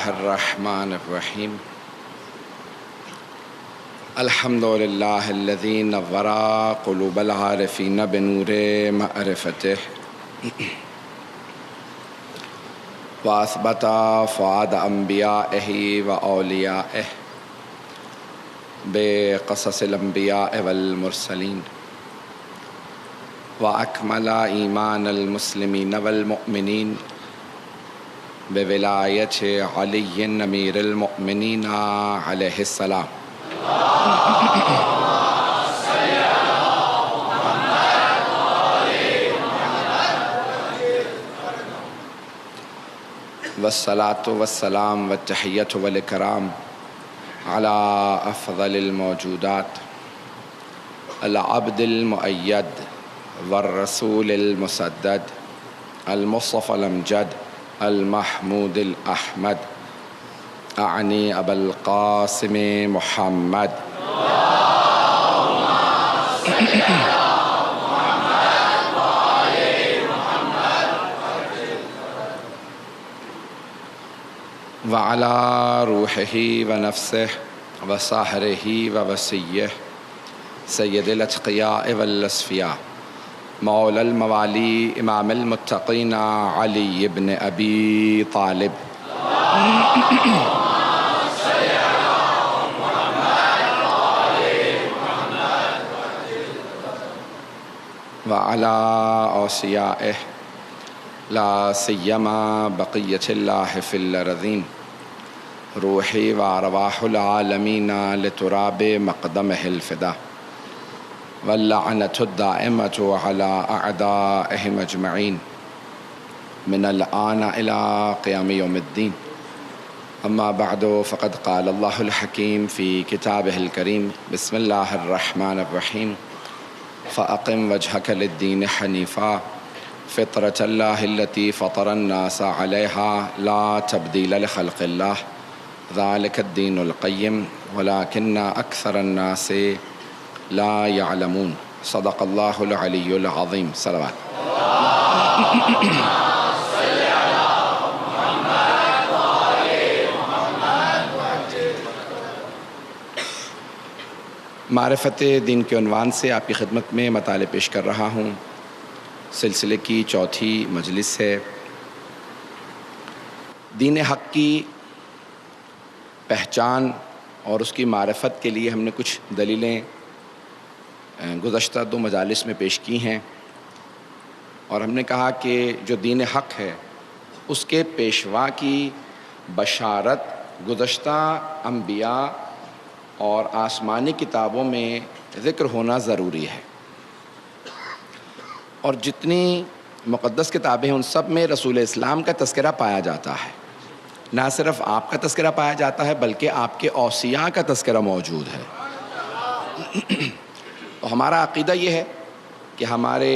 الرحمن الرحیم الحمد للہ الذی نور قلوب العارفین بنور معرفتہ واثبت فؤاد انبیائہ و اولیائہ بقصص الانبیاء والمرسلین واکمل ایمان المسلمین والمؤمنین بولایت علی امیر المؤمنین علیہ السلام والصلاة والسلام والتحیۃ والاکرام علی افضل الموجودات العبد المؤید والرسول المسدد المصطفى الامجد المحمود الأحمد اعنی ابا القاسم محمد وعلى روحه ونفسه وصهره ووصيه سید الاتقیاء والاصفیاء مولا الموالی امام المتقین علی ابن ابی طالب وعلی اوصیائہ لا سیما بقیت اللہ فی الارضین روحی وارواح العالمین لتراب مقدمہ الفدا واللعنة الدائمة على أعدائهم أجمعين من الآن إلى قيام يوم الدين أما بعد فقد قال الله الحكيم في كتابه الكريم بسم الله الرحمن الرحيم فأقم وجهك للدين حنيفا فطرة الله التي فطر الناس عليها لا تبديل لخلق الله ذلك الدين القيم ولكن أكثر الناس لا يعلمون صدق اللہ العلی العظیم صلوات معرفت دین کے عنوان سے آپ کی خدمت میں مطالعے پیش کر رہا ہوں سلسلے کی چوتھی مجلس ہے دین حق کی پہچان اور اس کی معرفت کے لیے ہم نے کچھ دلیلیں گزشتہ دو مجالس میں پیش کی ہیں اور ہم نے کہا کہ جو دین حق ہے اس کے پیشوا کی بشارت گزشتہ انبیاء اور آسمانی کتابوں میں ذکر ہونا ضروری ہے اور جتنی مقدس کتابیں ہیں ان سب میں رسول اسلام کا تذکرہ پایا جاتا ہے نہ صرف آپ کا تذکرہ پایا جاتا ہے بلکہ آپ کے اوصیاء کا تذکرہ موجود ہے تو ہمارا عقیدہ یہ ہے کہ ہمارے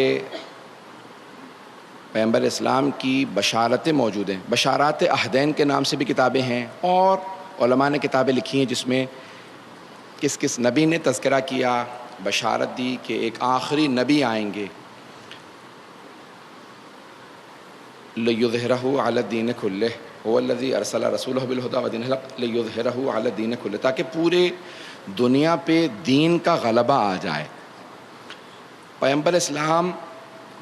پیغمبر اسلام کی بشارتیں موجود ہیں بشارات عہدین کے نام سے بھی کتابیں ہیں اور علماء نے کتابیں لکھی ہیں جس میں کس کس نبی نے تذکرہ کیا بشارت دی کہ ایک آخری نبی آئیں گے لِيُظْهِرَهُ عَلَى الدِّينِ كُلِّهِ هُوَ الَّذِي أَرْسَلَ رَسُولَهُ بِالْهُدَىٰ وَدِينِ الْحَقِّ لِيُظْهِرَهُ عَلَى الدِّينِ كُلِّهِ تاکہ پورے دنیا پہ دین کا غلبہ آ جائے پیغمبر اسلام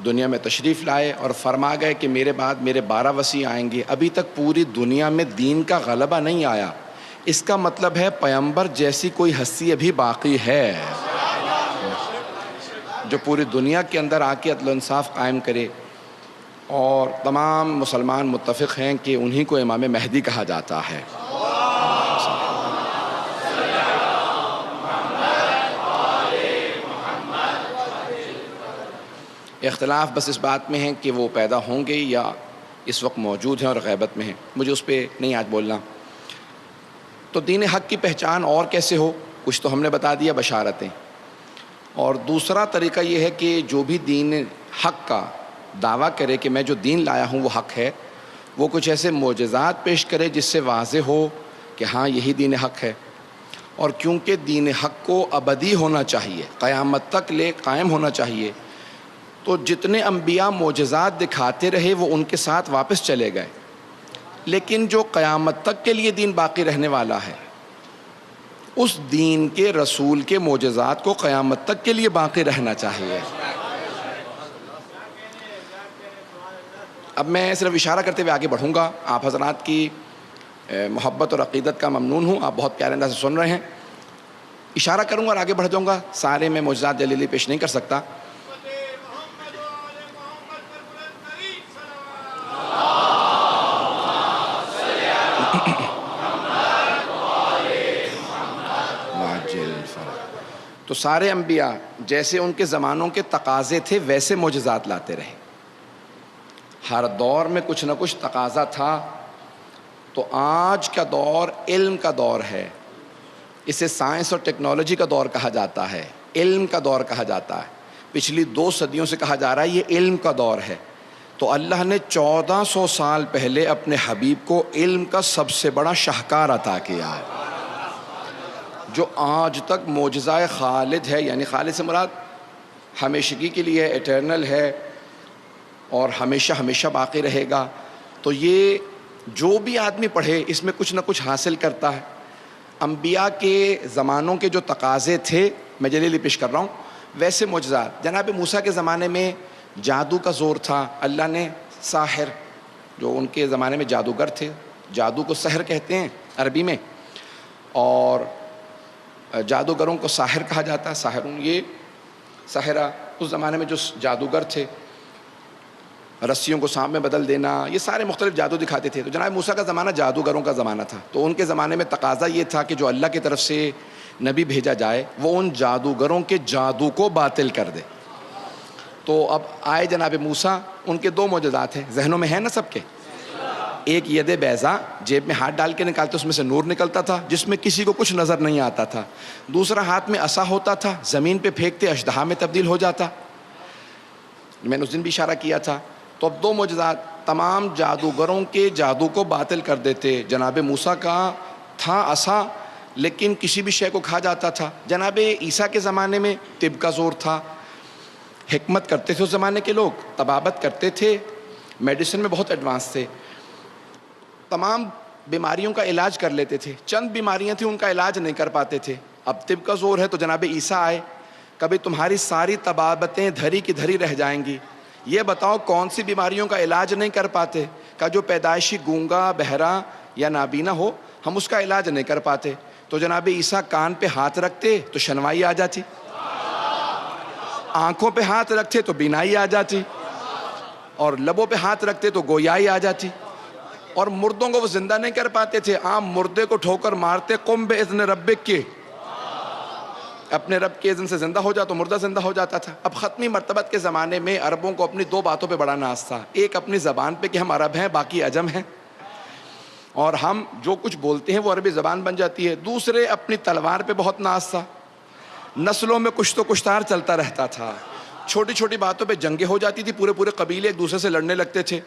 دنیا میں تشریف لائے اور فرما گئے کہ میرے بعد میرے 12 وصی آئیں گے ابھی تک پوری دنیا میں دین کا غلبہ نہیں آیا اس کا مطلب ہے پیغمبر جیسی کوئی ہستی ابھی باقی ہے جو پوری دنیا کے اندر آ کے عدل و انصاف قائم کرے اور تمام مسلمان متفق ہیں کہ انہی کو امام مہدی کہا جاتا ہے اختلاف بس اس بات میں ہے کہ وہ پیدا ہوں گے یا اس وقت موجود ہیں اور غیبت میں ہیں مجھے اس پہ نہیں آج بولنا تو دین حق کی پہچان اور کیسے ہو کچھ تو ہم نے بتا دیا بشارتیں اور دوسرا طریقہ یہ ہے کہ جو بھی دین حق کا دعویٰ کرے کہ میں جو دین لایا ہوں وہ حق ہے وہ کچھ ایسے معجزات پیش کرے جس سے واضح ہو کہ ہاں یہی دین حق ہے اور کیونکہ دین حق کو ابدی ہونا چاہیے قیامت تک لے قائم ہونا چاہیے تو جتنے انبیاء معجزات دکھاتے رہے وہ ان کے ساتھ واپس چلے گئے لیکن جو قیامت تک کے لیے دین باقی رہنے والا ہے اس دین کے رسول کے معجزات کو قیامت تک کے لیے باقی رہنا چاہیے۔ اب میں صرف اشارہ کرتے ہوئے آگے بڑھوں گا، آپ حضرات کی محبت اور عقیدت کا ممنون ہوں، آپ بہت پیارے انداز سے سن رہے ہیں۔ اشارہ کروں گا اور آگے بڑھ جاؤں گا، سارے میں معجزات جلیلی پیش نہیں کر سکتا۔ تو سارے انبیاء جیسے ان کے زمانوں کے تقاضے تھے ویسے معجزات لاتے رہے۔ ہر دور میں کچھ نہ کچھ تقاضا تھا۔ تو آج کا دور علم کا دور ہے، اسے سائنس اور ٹیکنالوجی کا دور کہا جاتا ہے، علم کا دور کہا جاتا ہے۔ پچھلی 2 صدیوں سے کہا جا رہا ہے یہ علم کا دور ہے۔ تو اللہ نے 1400 سال پہلے اپنے حبیب کو علم کا سب سے بڑا شاہکار عطا کیا ہے، جو آج تک معجزہ خالد ہے، یعنی خالد سے مراد ہمیشگی کے لیے ایٹرنل ہے اور ہمیشہ ہمیشہ باقی رہے گا۔ تو یہ جو بھی آدمی پڑھے اس میں کچھ نہ کچھ حاصل کرتا ہے۔ انبیاء کے زمانوں کے جو تقاضے تھے میں جلیلی پیش کر رہا ہوں ویسے معجزات۔ جناب موسیٰ کے زمانے میں جادو کا زور تھا، اللہ نے ساحر، جو ان کے زمانے میں جادوگر تھے، جادو کو سحر کہتے ہیں عربی میں، اور جادوگروں کو ساحر کہا جاتا ہے۔ ساحرون یہ ساحرہ اس زمانے میں جو جادوگر تھے، رسیوں کو سانپ میں بدل دینا، یہ سارے مختلف جادو دکھاتے تھے۔ تو جناب موسیٰ کا زمانہ جادوگروں کا زمانہ تھا۔ تو ان کے زمانے میں تقاضا یہ تھا کہ جو اللہ کی طرف سے نبی بھیجا جائے وہ ان جادوگروں کے جادو کو باطل کر دے۔ تو اب آئے جناب موسیٰ، ان کے 2 معجزات ہیں، ذہنوں میں ہیں نا سب کے۔ ایک ید بیضا، جیب میں ہاتھ ڈال کے نکالتے اس میں سے نور نکلتا تھا جس میں کسی کو کچھ نظر نہیں آتا تھا۔ دوسرا ہاتھ میں عصا ہوتا تھا، زمین پہ پھینکتے اژدہا میں تبدیل ہو جاتا۔ میں نے اس دن بھی اشارہ کیا تھا۔ تو اب 2 معجزات تمام جادوگروں کے جادو کو باطل کر دیتے۔ جناب موسیٰ کا تھا عصا لیکن کسی بھی شے کو کھا جاتا تھا۔ جناب عیسیٰ کے زمانے میں طب کا زور تھا، حکمت کرتے تھے اس زمانے کے لوگ، طبابت کرتے تھے، میڈیسن میں بہت ایڈوانس تھے، تمام بیماریوں کا علاج کر لیتے تھے۔ چند بیماریاں تھیں ان کا علاج نہیں کر پاتے تھے۔ اب طب کا زور ہے تو جناب عیسیٰ آئے، کبھی تمہاری ساری طبابتیں دھری کی دھری رہ جائیں گی، یہ بتاؤ کون سی بیماریوں کا علاج نہیں کر پاتے؟ کہ جو پیدائشی گونگا، بہرا یا نابینا ہو ہم اس کا علاج نہیں کر پاتے۔ تو جناب عیسیٰ کان پہ ہاتھ رکھتے تو شنوائی آ جاتی، آنکھوں پہ ہاتھ رکھتے تو بینائی آ جاتی، اور لبوں پہ ہاتھ رکھتے تو گویائی آ جاتی۔ اور مردوں کو وہ زندہ نہیں کر پاتے تھے، عام مردے کو ٹھوکر مارتے، قم بإذن ربک کے، اپنے رب کے اذن سے زندہ ہو جاتا تو مردہ زندہ ہو جاتا تھا۔ اب ختمی مرتبت کے زمانے میں عربوں کو اپنی 2 باتوں پہ بڑا ناز تھا، ایک اپنی زبان پہ کہ ہم عرب ہیں باقی عجم ہیں اور ہم جو کچھ بولتے ہیں وہ عربی زبان بن جاتی ہے، دوسرے اپنی تلوار پہ بہت ناز تھا، نسلوں میں کچھ تو کچھ تار چلتا رہتا تھا، چھوٹی چھوٹی باتوں پہ جنگیں ہو جاتی تھی، پورے پورے قبیلے ایک دوسرے سے لڑنے لگتے تھے،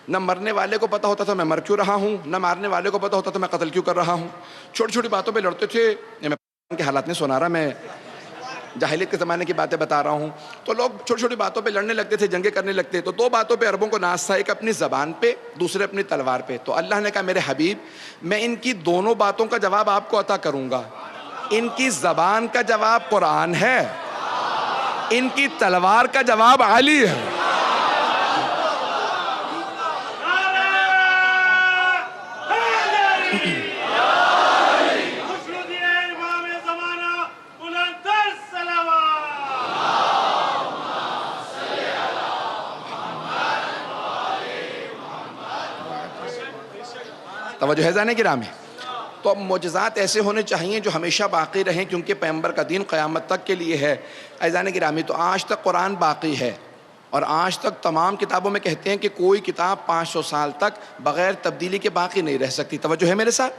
نہ مرنے والے کو پتہ ہوتا تھا میں مر کیوں رہا ہوں، نہ مارنے والے کو پتہ ہوتا تھا میں قتل کیوں کر رہا ہوں، چھوٹی چھوٹی باتوں پہ لڑتے تھے۔ میں کے حالات نہیں سنا رہا، میں جاہلیت کے زمانے کی باتیں بتا رہا ہوں۔ تو لوگ چھوٹی چھوٹی باتوں پہ لڑنے لگتے تھے، جنگیں کرنے لگتے۔ تو 2 باتوں پہ عربوں کو ناز تھا، ایک اپنی زبان پہ، دوسرے اپنی تلوار پہ۔ تو اللہ نے کہا میرے حبیب میں ان کی دونوں باتوں کا جواب آپ کو عطا کروں گا۔ ان کی زبان کا جواب قرآن ہے، ان کی تلوار کا جواب علی ہے۔ توجہ ہے ذہن گرامی۔ تو اب معجزات ایسے ہونے چاہیے جو ہمیشہ باقی رہیں، کیونکہ پیغمبر کا دین قیامت تک کے لیے ہے۔ عزیزان گرامی، تو آج تک قرآن باقی ہے، اور آج تک تمام کتابوں میں کہتے ہیں کہ کوئی کتاب 500 سال تک بغیر تبدیلی کے باقی نہیں رہ سکتی۔ توجہ ہے میرے ساتھ؟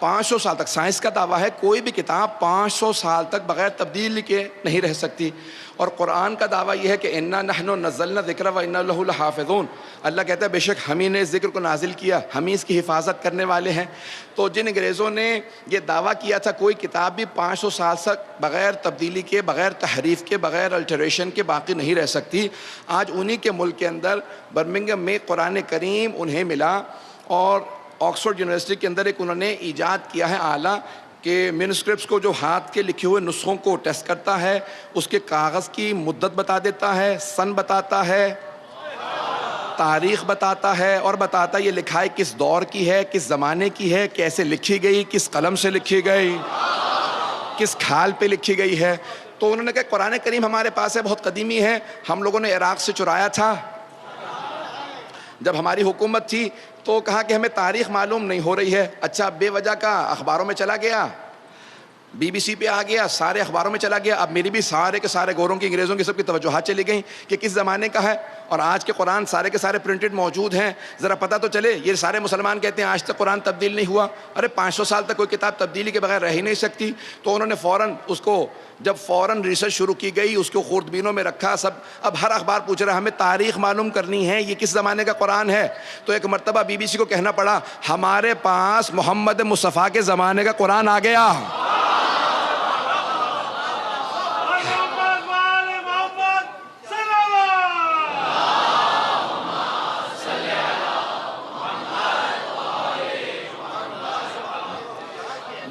500 سال تک سائنس کا دعویٰ ہے کوئی بھی کتاب 500 سال تک بغیر تبدیلی کے نہیں رہ سکتی، اور قرآن کا دعویٰ یہ ہے کہ انا نحن نزلنا الذکر و انا لہ لحافظون۔ اللہ کہتا ہے بے شک ہم ہی نے اس ذکر کو نازل کیا، ہم ہی اس کی حفاظت کرنے والے ہیں۔ تو جن انگریزوں نے یہ دعویٰ کیا تھا کوئی کتاب بھی 500 سال تک بغیر تبدیلی کے، بغیر تحریف کے، بغیر الٹریشن کے باقی نہیں رہ سکتی، آج انہی کے ملک کے اندر برمنگھم میں قرآن کریم انہیں ملا، اور آکسفورڈ یونیورسٹی کے اندر ایک انہوں نے ایجاد کیا ہے آلہ کہ مینوسکرپٹس کو جو ہاتھ کے لکھے ہوئے نسخوں کو ٹیسٹ کرتا ہے، اس کے کاغذ کی مدت بتا دیتا ہے، سن بتاتا ہے، تاریخ بتاتا ہے، اور بتاتا ہے یہ لکھائی کس دور کی ہے، کس زمانے کی ہے، کیسے لکھی گئی، کس قلم سے لکھی گئی، کس کھال پہ لکھی گئی ہے۔ تو انہوں نے کہا قرآن کریم ہمارے پاس ہے، بہت قدیمی ہے، ہم لوگوں نے عراق سے چرایا تھا جب ہماری حکومت تھی، تو کہا کہ ہمیں تاریخ معلوم نہیں ہو رہی ہے۔ اچھا، بے وجہ کا اخباروں میں چلا گیا، بی بی سی پہ آ گیا، سارے اخباروں میں چلا گیا، اب میری بھی سارے کے سارے گوروں کی، انگریزوں کی سب کی توجہات چلی گئیں کہ کس زمانے کا ہے، اور آج کے قرآن سارے کے سارے پرنٹڈ موجود ہیں، ذرا پتہ تو چلے۔ یہ سارے مسلمان کہتے ہیں آج تک قرآن تبدیل نہیں ہوا، ارے 500 سال تک کوئی کتاب تبدیلی کے بغیر رہ ہی نہیں سکتی۔ تو انہوں نے فوراً اس کو، جب فوراً ریسرچ شروع کی گئی، اس کو خوردبینوں میں رکھا سب، اب ہر اخبار پوچھ رہا ہے ہمیں تاریخ معلوم کرنی ہے، یہ کس زمانے کا قرآن ہے۔ تو ایک مرتبہ بی بی سی کو کہنا پڑا ہمارے پاس محمد مصطفیٰ کے زمانے کا قرآن آ گیا۔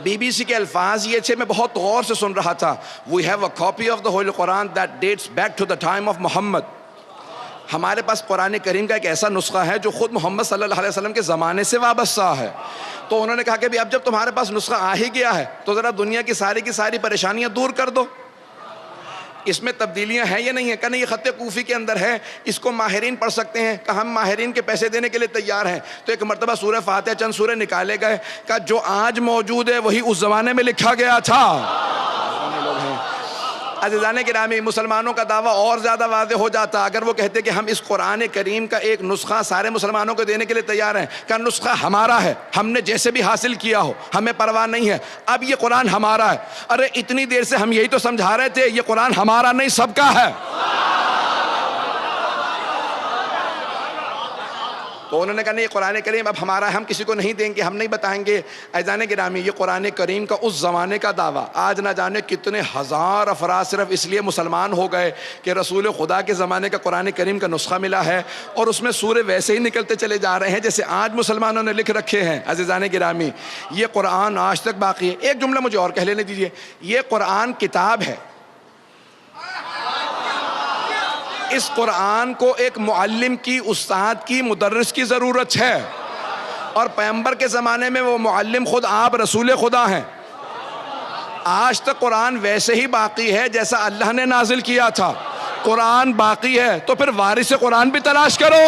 بی بی سی کے الفاظ یہ تھے، میں بہت غور سے سن رہا تھا، we have a copy of the holy Quran that dates back to the time of Muhammad. ہمارے پاس قرآن کریم کا ایک ایسا نسخہ ہے جو خود محمد صلی اللہ علیہ وسلم کے زمانے سے وابستہ ہے۔ تو انہوں نے کہا کہ اب جب تمہارے پاس نسخہ آ ہی گیا ہے تو ذرا دنیا کی ساری پریشانیاں دور کر دو، اس میں تبدیلیاں ہیں یا نہیں ہیں؟ کہ نہیں، یہ خط کوفی کے اندر ہے، اس کو ماہرین پڑھ سکتے ہیں، کہ ہم ماہرین کے پیسے دینے کے لیے تیار ہیں۔ تو ایک مرتبہ سورہ فاتحہ چند سورے نکالے گئے، کہ جو آج موجود ہے وہی اس زمانے میں لکھا گیا تھا۔ عزیزان گرامی، مسلمانوں کا دعویٰ اور زیادہ واضح ہو جاتا اگر وہ کہتے کہ ہم اس قرآن کریم کا ایک نسخہ سارے مسلمانوں کو دینے کے لیے تیار ہیں، کہ نسخہ ہمارا ہے، ہم نے جیسے بھی حاصل کیا ہو، ہمیں پرواہ نہیں ہے، اب یہ قرآن ہمارا ہے۔ ارے اتنی دیر سے ہم یہی تو سمجھا رہے تھے یہ قرآن ہمارا نہیں، سب کا ہے۔ تو انہوں نے کہا نہیں، قرآن کریم اب ہمارا ہے، ہم کسی کو نہیں دیں گے، ہم نہیں بتائیں گے۔ عزیزان گرامی، یہ قرآن کریم کا اس زمانے کا دعویٰ، آج نہ جانے کتنے ہزار افراد صرف اس لیے مسلمان ہو گئے کہ رسول خدا کے زمانے کا قرآن کریم کا نسخہ ملا ہے، اور اس میں سورے ویسے ہی نکلتے چلے جا رہے ہیں جیسے آج مسلمانوں نے لکھ رکھے ہیں۔ عزیزان گرامی، یہ قرآن آج تک باقی ہے۔ ایک جملہ مجھے اور کہہ لینے دیجئے، یہ قرآن کتاب ہے، اس قرآن کو ایک معلم کی، استاد کی، مدرس کی ضرورت ہے، اور پیغمبر کے زمانے میں وہ معلم خود آپ رسول خدا ہیں۔ آج تک قرآن ویسے ہی باقی ہے جیسا اللہ نے نازل کیا تھا۔ قرآن باقی ہے تو پھر وارث قرآن بھی تلاش کرو۔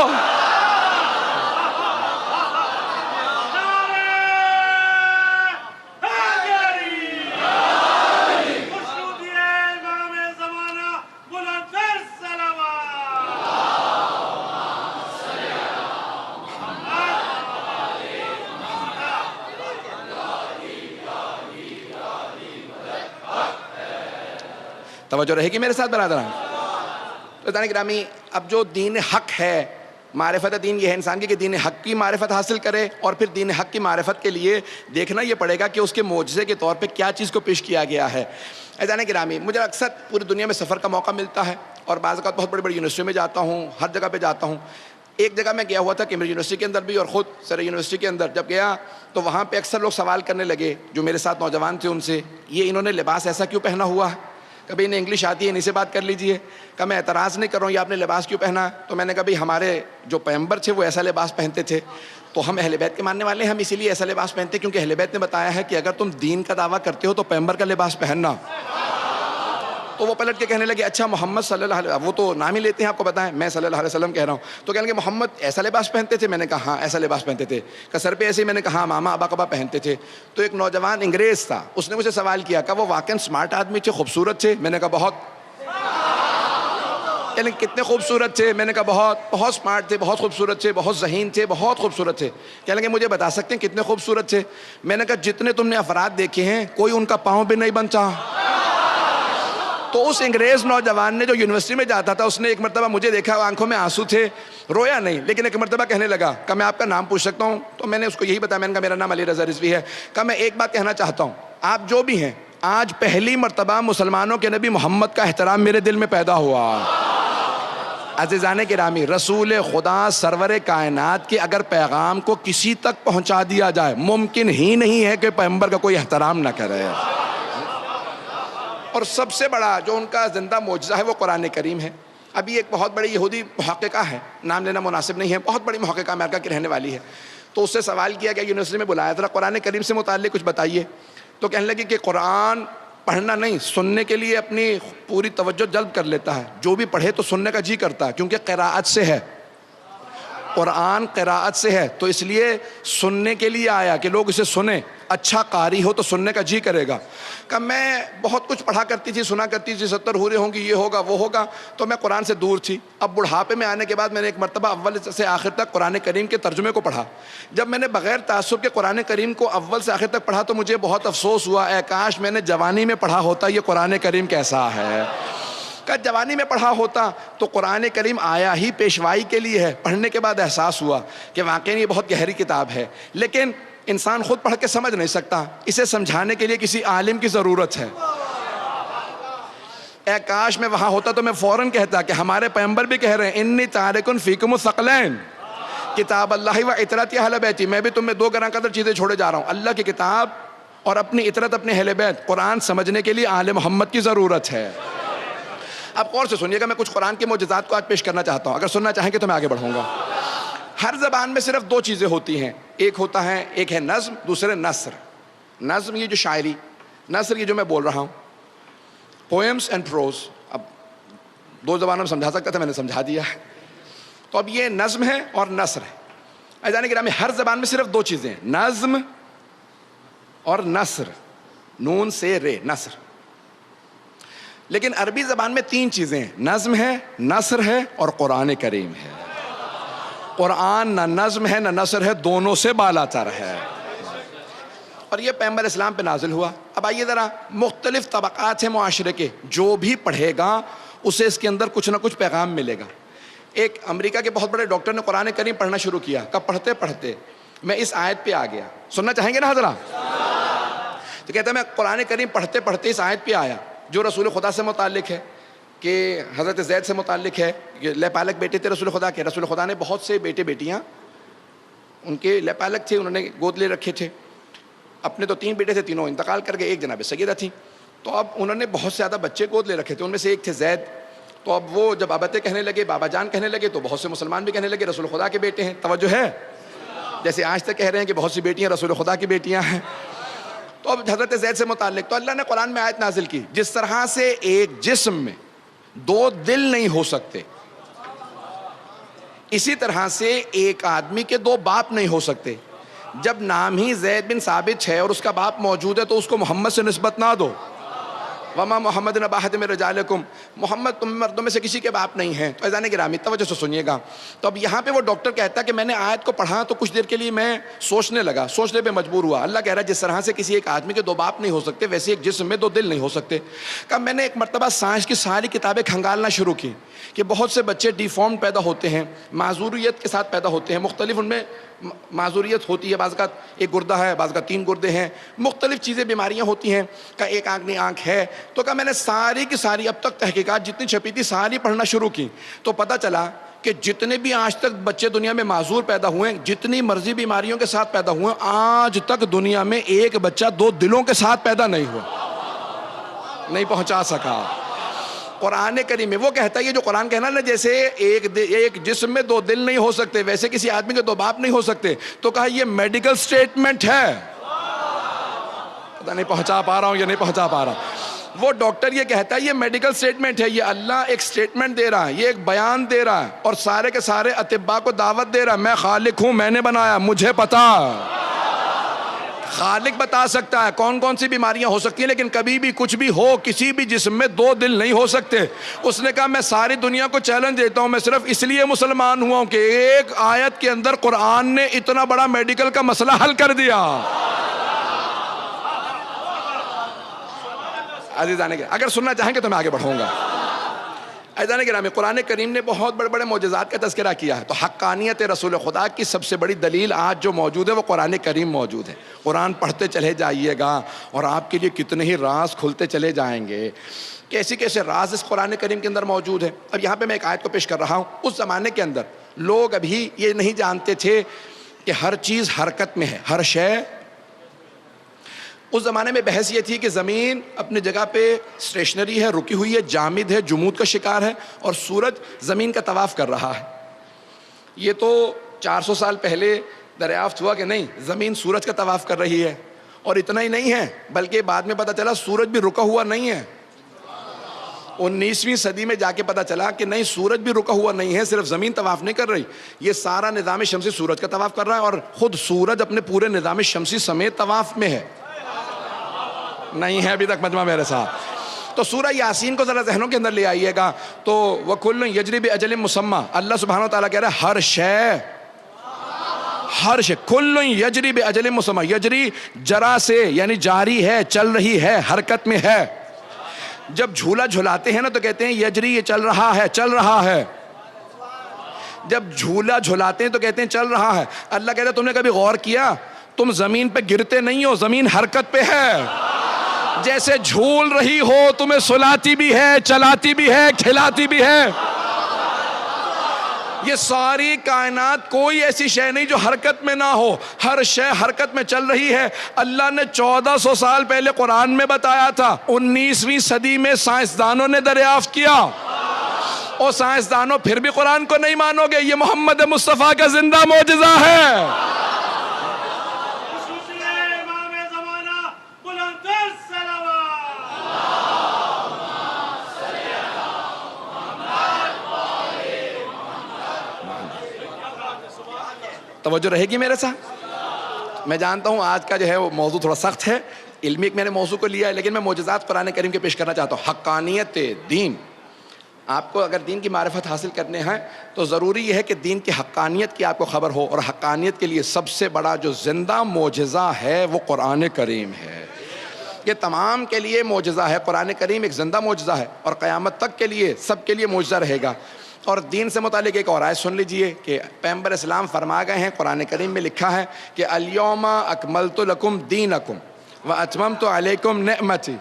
توجہ رہے گی میرے ساتھ برادران؟ تو عزیزان گرامی، اب جو دین حق ہے، معرفت دین یہ ہے انسان کی کہ دین حق کی معرفت حاصل کرے، اور پھر دین حق کی معرفت کے لیے دیکھنا یہ پڑے گا کہ اس کے معجزے کے طور پہ کیا چیز کو پیش کیا گیا ہے۔ عزیزان گرامی، مجھے اکثر پوری دنیا میں سفر کا موقع ملتا ہے، اور بعض اوقات بہت بڑی بڑی یونیورسٹیوں میں جاتا ہوں، ہر جگہ پہ جاتا ہوں۔ ایک جگہ میں گیا ہوا تھا کیمبرج یونیورسٹی کے اندر بھی، اور خود سر یونیورسٹی کے اندر جب گیا تو وہاں پہ اکثر لوگ سوال کرنے لگے، جو میرے ساتھ نوجوان تھے ان سے، یہ انہوں نے لباس ایسا کیوں پہنا ہوا ہے؟ کبھی انہیں انگلش آتی ہے، انہیں سے بات کر لیجئے۔ کہ میں اعتراض نہیں کر رہا ہوں، یہ آپ نے لباس کیوں پہنا؟ تو میں نے کہا بھئی ہمارے جو پیغمبر تھے وہ ایسا لباس پہنتے تھے، تو ہم اہل بیت کے ماننے والے ہیں، ہم اسی لیے ایسا لباس پہنتے ہیں کیونکہ اہل بیت نے بتایا ہے کہ اگر تم دین کا دعویٰ کرتے ہو تو پیغمبر کا لباس پہننا۔ تو وہ پلٹ کے کہنے لگے اچھا محمد صلی اللہ علیہ وسلم، وہ تو نام ہی لیتے ہیں، آپ کو بتائیں، میں صلی اللہ علیہ وسلم کہہ رہا ہوں۔ تو کہنے لگے محمد ایسا لباس پہنتے تھے؟ میں نے کہا ہاں ایسا لباس پہنتے تھے۔ کہ سر پہ ایسے ہی؟ میں نے کہا ہاں، ماما ابا کبا پہنتے تھے۔ تو ایک نوجوان انگریز تھا، اس نے مجھے سوال کیا کہ وہ واقعاً سمارٹ آدمی تھے، خوبصورت تھے؟ میں نے کہا بہت۔ یعنی کتنے خوبصورت تھے؟ میں نے کہا بہت سمارٹ تھے، بہت خوبصورت تھے، بہت ذہین تھے، بہت خوبصورت تھے۔ کہنے لگے مجھے بتا سکتے ہیں کتنے خوبصورت تھے؟ میں نے کہا جتنے تم نے افراد دیکھے ہیں کوئی ان کا پاؤں بھی نہیں بنتا۔ تو اس انگریز نوجوان نے جو یونیورسٹی میں جاتا تھا، اس نے ایک مرتبہ مجھے دیکھا، آنکھوں میں آنسو تھے، رویا نہیں، لیکن ایک مرتبہ کہنے لگا کہ میں آپ کا نام پوچھ سکتا ہوں؟ تو میں نے اس کو یہی بتایا، میں نے کہا میرا نام علی رضا رضوی ہے۔ کہ میں ایک بات کہنا چاہتا ہوں، آپ جو بھی ہیں، آج پہلی مرتبہ مسلمانوں کے نبی محمد کا احترام میرے دل میں پیدا ہوا۔ عزیزان گرامی، رسول خدا سرور کائنات کے اگر پیغام کو کسی تک پہنچا دیا جائے، ممکن ہی نہیں ہے کہ پیغمبر کا کوئی احترام نہ کرے۔ اور سب سے بڑا جو ان کا زندہ معجزہ ہے وہ قرآن کریم ہے۔ ابھی ایک بہت بڑی یہودی محققہ ہے، نام لینا مناسب نہیں ہے، بہت بڑی محققہ امریکہ کی رہنے والی ہے، تو اس سے سوال کیا گیا، یونیورسٹی میں بلایا تھا، قرآن کریم سے متعلق کچھ بتائیے۔ تو کہنے لگی کہ قرآن پڑھنا نہیں، سننے کے لیے اپنی پوری توجہ جلب کر لیتا ہے، جو بھی پڑھے تو سننے کا جی کرتا ہے، کیونکہ قراءت سے ہے، قرآن قراءت سے ہے، تو اس لیے سننے کے لیے آیا کہ لوگ اسے سنیں، اچھا قاری ہو تو سننے کا جی کرے گا۔ کہ میں بہت کچھ پڑھا کرتی تھی، سنا کرتی تھی، 70 حوریں ہوں گی، یہ ہوگا وہ ہوگا، تو میں قرآن سے دور تھی۔ اب بڑھاپے میں آنے کے بعد میں نے ایک مرتبہ اول سے آخر تک قرآن کریم کے ترجمے کو پڑھا۔ جب میں نے بغیر تعصب کے قرآن کریم کو اول سے آخر تک پڑھا تو مجھے بہت افسوس ہوا، اے کاش میں نے جوانی میں پڑھا ہوتا یہ قرآن کریم کیسا ہے۔ کہ جوانی میں پڑھا ہوتا تو قرآن کریم آیا ہی پیشوائی کے لیے ہے۔ پڑھنے کے بعد احساس ہوا کہ واقعی یہ بہت گہری کتاب ہے، لیکن انسان خود پڑھ کے سمجھ نہیں سکتا، اسے سمجھانے کے لیے کسی عالم کی ضرورت ہے۔ اے کاش میں وہاں ہوتا تو میں فوراً کہتا کہ ہمارے پیغمبر بھی کہہ رہے ہیں انی تارکن فیکم الثقلین کتاب اللہ و عطرت اہل بیتی، میں بھی تم میں دو گراں قدر چیزیں چھوڑے جا رہا ہوں، اللہ کی کتاب اور اپنی عطرت اپنے اہل بیت۔ قرآن سمجھنے کے لیے آل محمد کی ضرورت ہے۔ اب غور سے سنیے گا، میں کچھ قرآن کے معجزات کو آج پیش کرنا چاہتا ہوں، اگر سننا چاہیں گے تو میں آگے بڑھوں گا۔ ہر زبان میں صرف دو چیزیں ہوتی ہیں، ایک ہے نظم، دوسرے نثر۔ نظم یہ جو شاعری، نثر یہ جو میں بول رہا ہوں، پوئمز اینڈ پروز۔ اب دو زبانوں میں سمجھا سکتا تھا، میں نے سمجھا دیا ہے۔ تو اب یہ نظم ہے اور نثر ہے۔ عزیزان گرامی، ہر زبان میں صرف دو چیزیں ہیں، نظم اور نثر، نون سے رے، نثر۔ لیکن عربی زبان میں تین چیزیں ہیں، نظم ہے، نثر ہے اور قرآن کریم ہے۔ قرآن نہ نظم ہے نہ نثر ہے، دونوں سے بالا تر ہے، اور یہ پیغمبر اسلام پہ نازل ہوا۔ اب آئیے ذرا، مختلف طبقات ہیں معاشرے کے، جو بھی پڑھے گا اسے اس کے اندر کچھ نہ کچھ پیغام ملے گا۔ ایک امریکہ کے بہت بڑے ڈاکٹر نے قرآن کریم پڑھنا شروع کیا، کب پڑھتے پڑھتے میں اس آیت پہ آ گیا، سننا چاہیں گے نا حضرات؟ تو کہتا ہے میں قرآن کریم پڑھتے پڑھتے اس آیت پہ آیا جو رسول خدا سے متعلق ہے، کہ حضرت زید سے متعلق ہے، کہ لے پالک بیٹے تھے رسول خدا کے، رسول خدا نے بہت سے بیٹے بیٹیاں ان کے لے پالک تھے، انہوں نے گود لے رکھے تھے، اپنے تو 3 بیٹے تھے، تینوں انتقال کر گئے، ایک جناب سیدہ تھی، تو اب انہوں نے بہت زیادہ بچے گود لے رکھے تھے، ان میں سے ایک تھے زید۔ تو اب وہ جب ابتے کہنے لگے، بابا جان کہنے لگے، تو بہت سے مسلمان بھی کہنے لگے رسول خدا کے بیٹے ہیں، توجہ ہے، جیسے آج تک کہہ رہے ہیں کہ بہت سی بیٹیاں رسول خدا کی بیٹیاں ہیں۔ تو اب حضرت زید سے متعلق تو اللہ نے قرآن میں آیت نازل کی، جس طرح سے ایک جسم میں 2 دل نہیں ہو سکتے، اسی طرح سے ایک آدمی کے 2 باپ نہیں ہو سکتے۔ جب نام ہی زید بن ثابت ہے اور اس کا باپ موجود ہے تو اس کو محمد سے نسبت نہ دو، وما محمد نبا احد من رجالکم، محمد تم مردوں میں سے کسی کے باپ نہیں ہیں۔ تو عزیزان گرامی توجہ سے سنیے گا، تو اب یہاں پہ وہ ڈاکٹر کہتا ہے کہ میں نے آیت کو پڑھا تو کچھ دیر کے لیے میں سوچنے لگا، سوچنے پہ مجبور ہوا۔ اللہ کہہ رہا ہے جس طرح سے کسی ایک آدمی کے 2 باپ نہیں ہو سکتے، ویسے ایک جسم میں 2 دل نہیں ہو سکتے۔ کہ میں نے ایک مرتبہ سائنس کی ساری کتابیں کھنگالنا شروع کی کہ بہت سے بچے ڈیفارم پیدا ہوتے ہیں، معذوریت کے ساتھ پیدا ہوتے ہیں، مختلف ان میں معذوریت ہوتی ہے، بعض کا ایک گردہ ہے، بعض کا 3 گردے ہیں، مختلف چیزیں بیماریاں ہوتی ہیں، کا ایک آنکھ نہیں آنکھ ہے۔ تو کہا میں نے ساری کی ساری اب تک تحقیقات جتنی چھپی تھی ساری پڑھنا شروع کی، تو پتہ چلا کہ جتنے بھی آج تک بچے دنیا میں معذور پیدا ہوئے ہیں، جتنی مرضی بیماریوں کے ساتھ پیدا ہوئے ہیں، آج تک دنیا میں ایک بچہ 2 دلوں کے ساتھ پیدا نہیں ہوا، نہیں پہنچا سکا۔ قرآن کریم میں وہ کہتا ہے، یہ جو قرآن کہنا نا جیسے ایک جسم میں 2 دل نہیں ہو سکتے، ویسے کسی آدمی کے 2 باپ نہیں ہو سکتے، تو کہا یہ میڈیکل سٹیٹمنٹ ہے۔ پتہ نہیں پہنچا پا رہا ہوں یا نہیں پہنچا پا رہا۔ وہ ڈاکٹر یہ کہتا ہے یہ میڈیکل سٹیٹمنٹ ہے، یہ اللہ ایک سٹیٹمنٹ دے رہا ہے، یہ ایک بیان دے رہا ہے، اور سارے کے سارے اطباء کو دعوت دے رہا ہے، میں خالق ہوں، میں نے بنایا، مجھے پتا۔ خالق بتا سکتا ہے کون کون سی بیماریاں ہو سکتی ہیں، لیکن کبھی بھی کچھ بھی ہو، کسی بھی جسم میں 2 دل نہیں ہو سکتے۔ اس نے کہا میں ساری دنیا کو چیلنج دیتا ہوں، میں صرف اس لیے مسلمان ہوا ہوں کہ ایک آیت کے اندر قرآن نے اتنا بڑا میڈیکل کا مسئلہ حل کر دیا۔ عزیزان اگر سننا چاہیں گے تو میں آگے بڑھوں گا۔ عزیزان گرامی، قرآن کریم نے بہت بڑے بڑے معجزات کا تذکرہ کیا ہے، تو حقانیت رسول خدا کی سب سے بڑی دلیل آج جو موجود ہے وہ قرآن کریم موجود ہے۔ قرآن پڑھتے چلے جائیے گا اور آپ کے لیے کتنے ہی راز کھلتے چلے جائیں گے، کیسے کیسے راز اس قرآن کریم کے اندر موجود ہے۔ اب یہاں پہ میں ایک آیت کو پیش کر رہا ہوں۔ اس زمانے کے اندر لوگ ابھی یہ نہیں جانتے تھے کہ ہر چیز حرکت میں ہے، ہر شے۔ اس زمانے میں بحث یہ تھی کہ زمین اپنی جگہ پہ اسٹیشنری ہے، رکی ہوئی ہے، جامد ہے، جمود کا شکار ہے، اور سورج زمین کا طواف کر رہا ہے۔ یہ تو 400 سال پہلے دریافت ہوا کہ نہیں، زمین سورج کا طواف کر رہی ہے، اور اتنا ہی نہیں ہے بلکہ بعد میں پتہ چلا سورج بھی رکا ہوا نہیں ہے۔ 19ویں صدی میں جا کے پتہ چلا کہ نہیں، سورج بھی رکا ہوا نہیں ہے، صرف زمین طواف نہیں کر رہی، یہ سارا نظام شمسی سورج کا طواف کر رہا ہے، اور خود سورج اپنے پورے نظام شمسی سمیت طواف میں ہے۔ نہیں ہے ابھی تک مجمع میرے ساتھ؟ تو سورہ یاسین کو ذرا ذہنوں کے اندر لے آئیے گا، تو وَكُلٌّ يَجْرِي بِأَجَلٍ مُّسَمًّى، اللہ سبحانہ وتعالیٰ کہہ رہا ہے ہر شے کُلٌّ يَجْرِي بِأَجَلٍ مُّسَمًّى، یجری جرا سے یعنی جاری ہے، چل رہی ہے، حرکت میں ہے۔ جب جھولا جھلاتے ہیں نا تو کہتے ہیں یجری، یہ چل رہا ہے، چل رہا ہے۔ جب جھولا جھلاتے ہیں تو کہتے ہیں چل رہا ہے۔ اللہ کہتا ہے تم نے کبھی غور کیا، تم زمین پہ گرتے نہیں ہو، زمین حرکت پہ ہے، جیسے جھول رہی ہو، تمہیں سلاتی بھی ہے، چلاتی بھی ہے، کھلاتی بھی ہے۔ یہ ساری کائنات کوئی ایسی شے نہیں جو حرکت میں نہ ہو، ہر شے حرکت میں چل رہی ہے۔ اللہ نے 1400 سال پہلے قرآن میں بتایا تھا، 19ویں صدی میں سائنسدانوں نے دریافت کیا، اور سائنسدانوں پھر بھی قرآن کو نہیں مانو گے، یہ محمد مصطفیٰ کا زندہ معجزہ ہے۔ توجہ رہے گی میرے ساتھ؟ میں جانتا ہوں آج کا جو ہے وہ موضوع تھوڑا سخت ہے، علمی ایک میں نے موضوع کو لیا ہے، لیکن میں معجزات قرآن کریم کے پیش کرنا چاہتا ہوں۔ حقانیت دین، آپ کو اگر دین کی معرفت حاصل کرنے ہیں تو ضروری یہ ہے کہ دین کی حقانیت کی آپ کو خبر ہو، اور حقانیت کے لیے سب سے بڑا جو زندہ معجزہ ہے وہ قرآن کریم ہے۔ یہ تمام کے لیے معجزہ ہے، قرآن کریم ایک زندہ معجزہ ہے، اور قیامت تک کے لیے سب کے لیے معجزہ رہے گا۔ اور دین سے متعلق ایک اور آیت سن لیجئے کہ پیغمبر اسلام فرما گئے ہیں، قرآن کریم میں لکھا ہے کہ الیوم اکملت لکم دینکم واتممت علیکم نعمتی،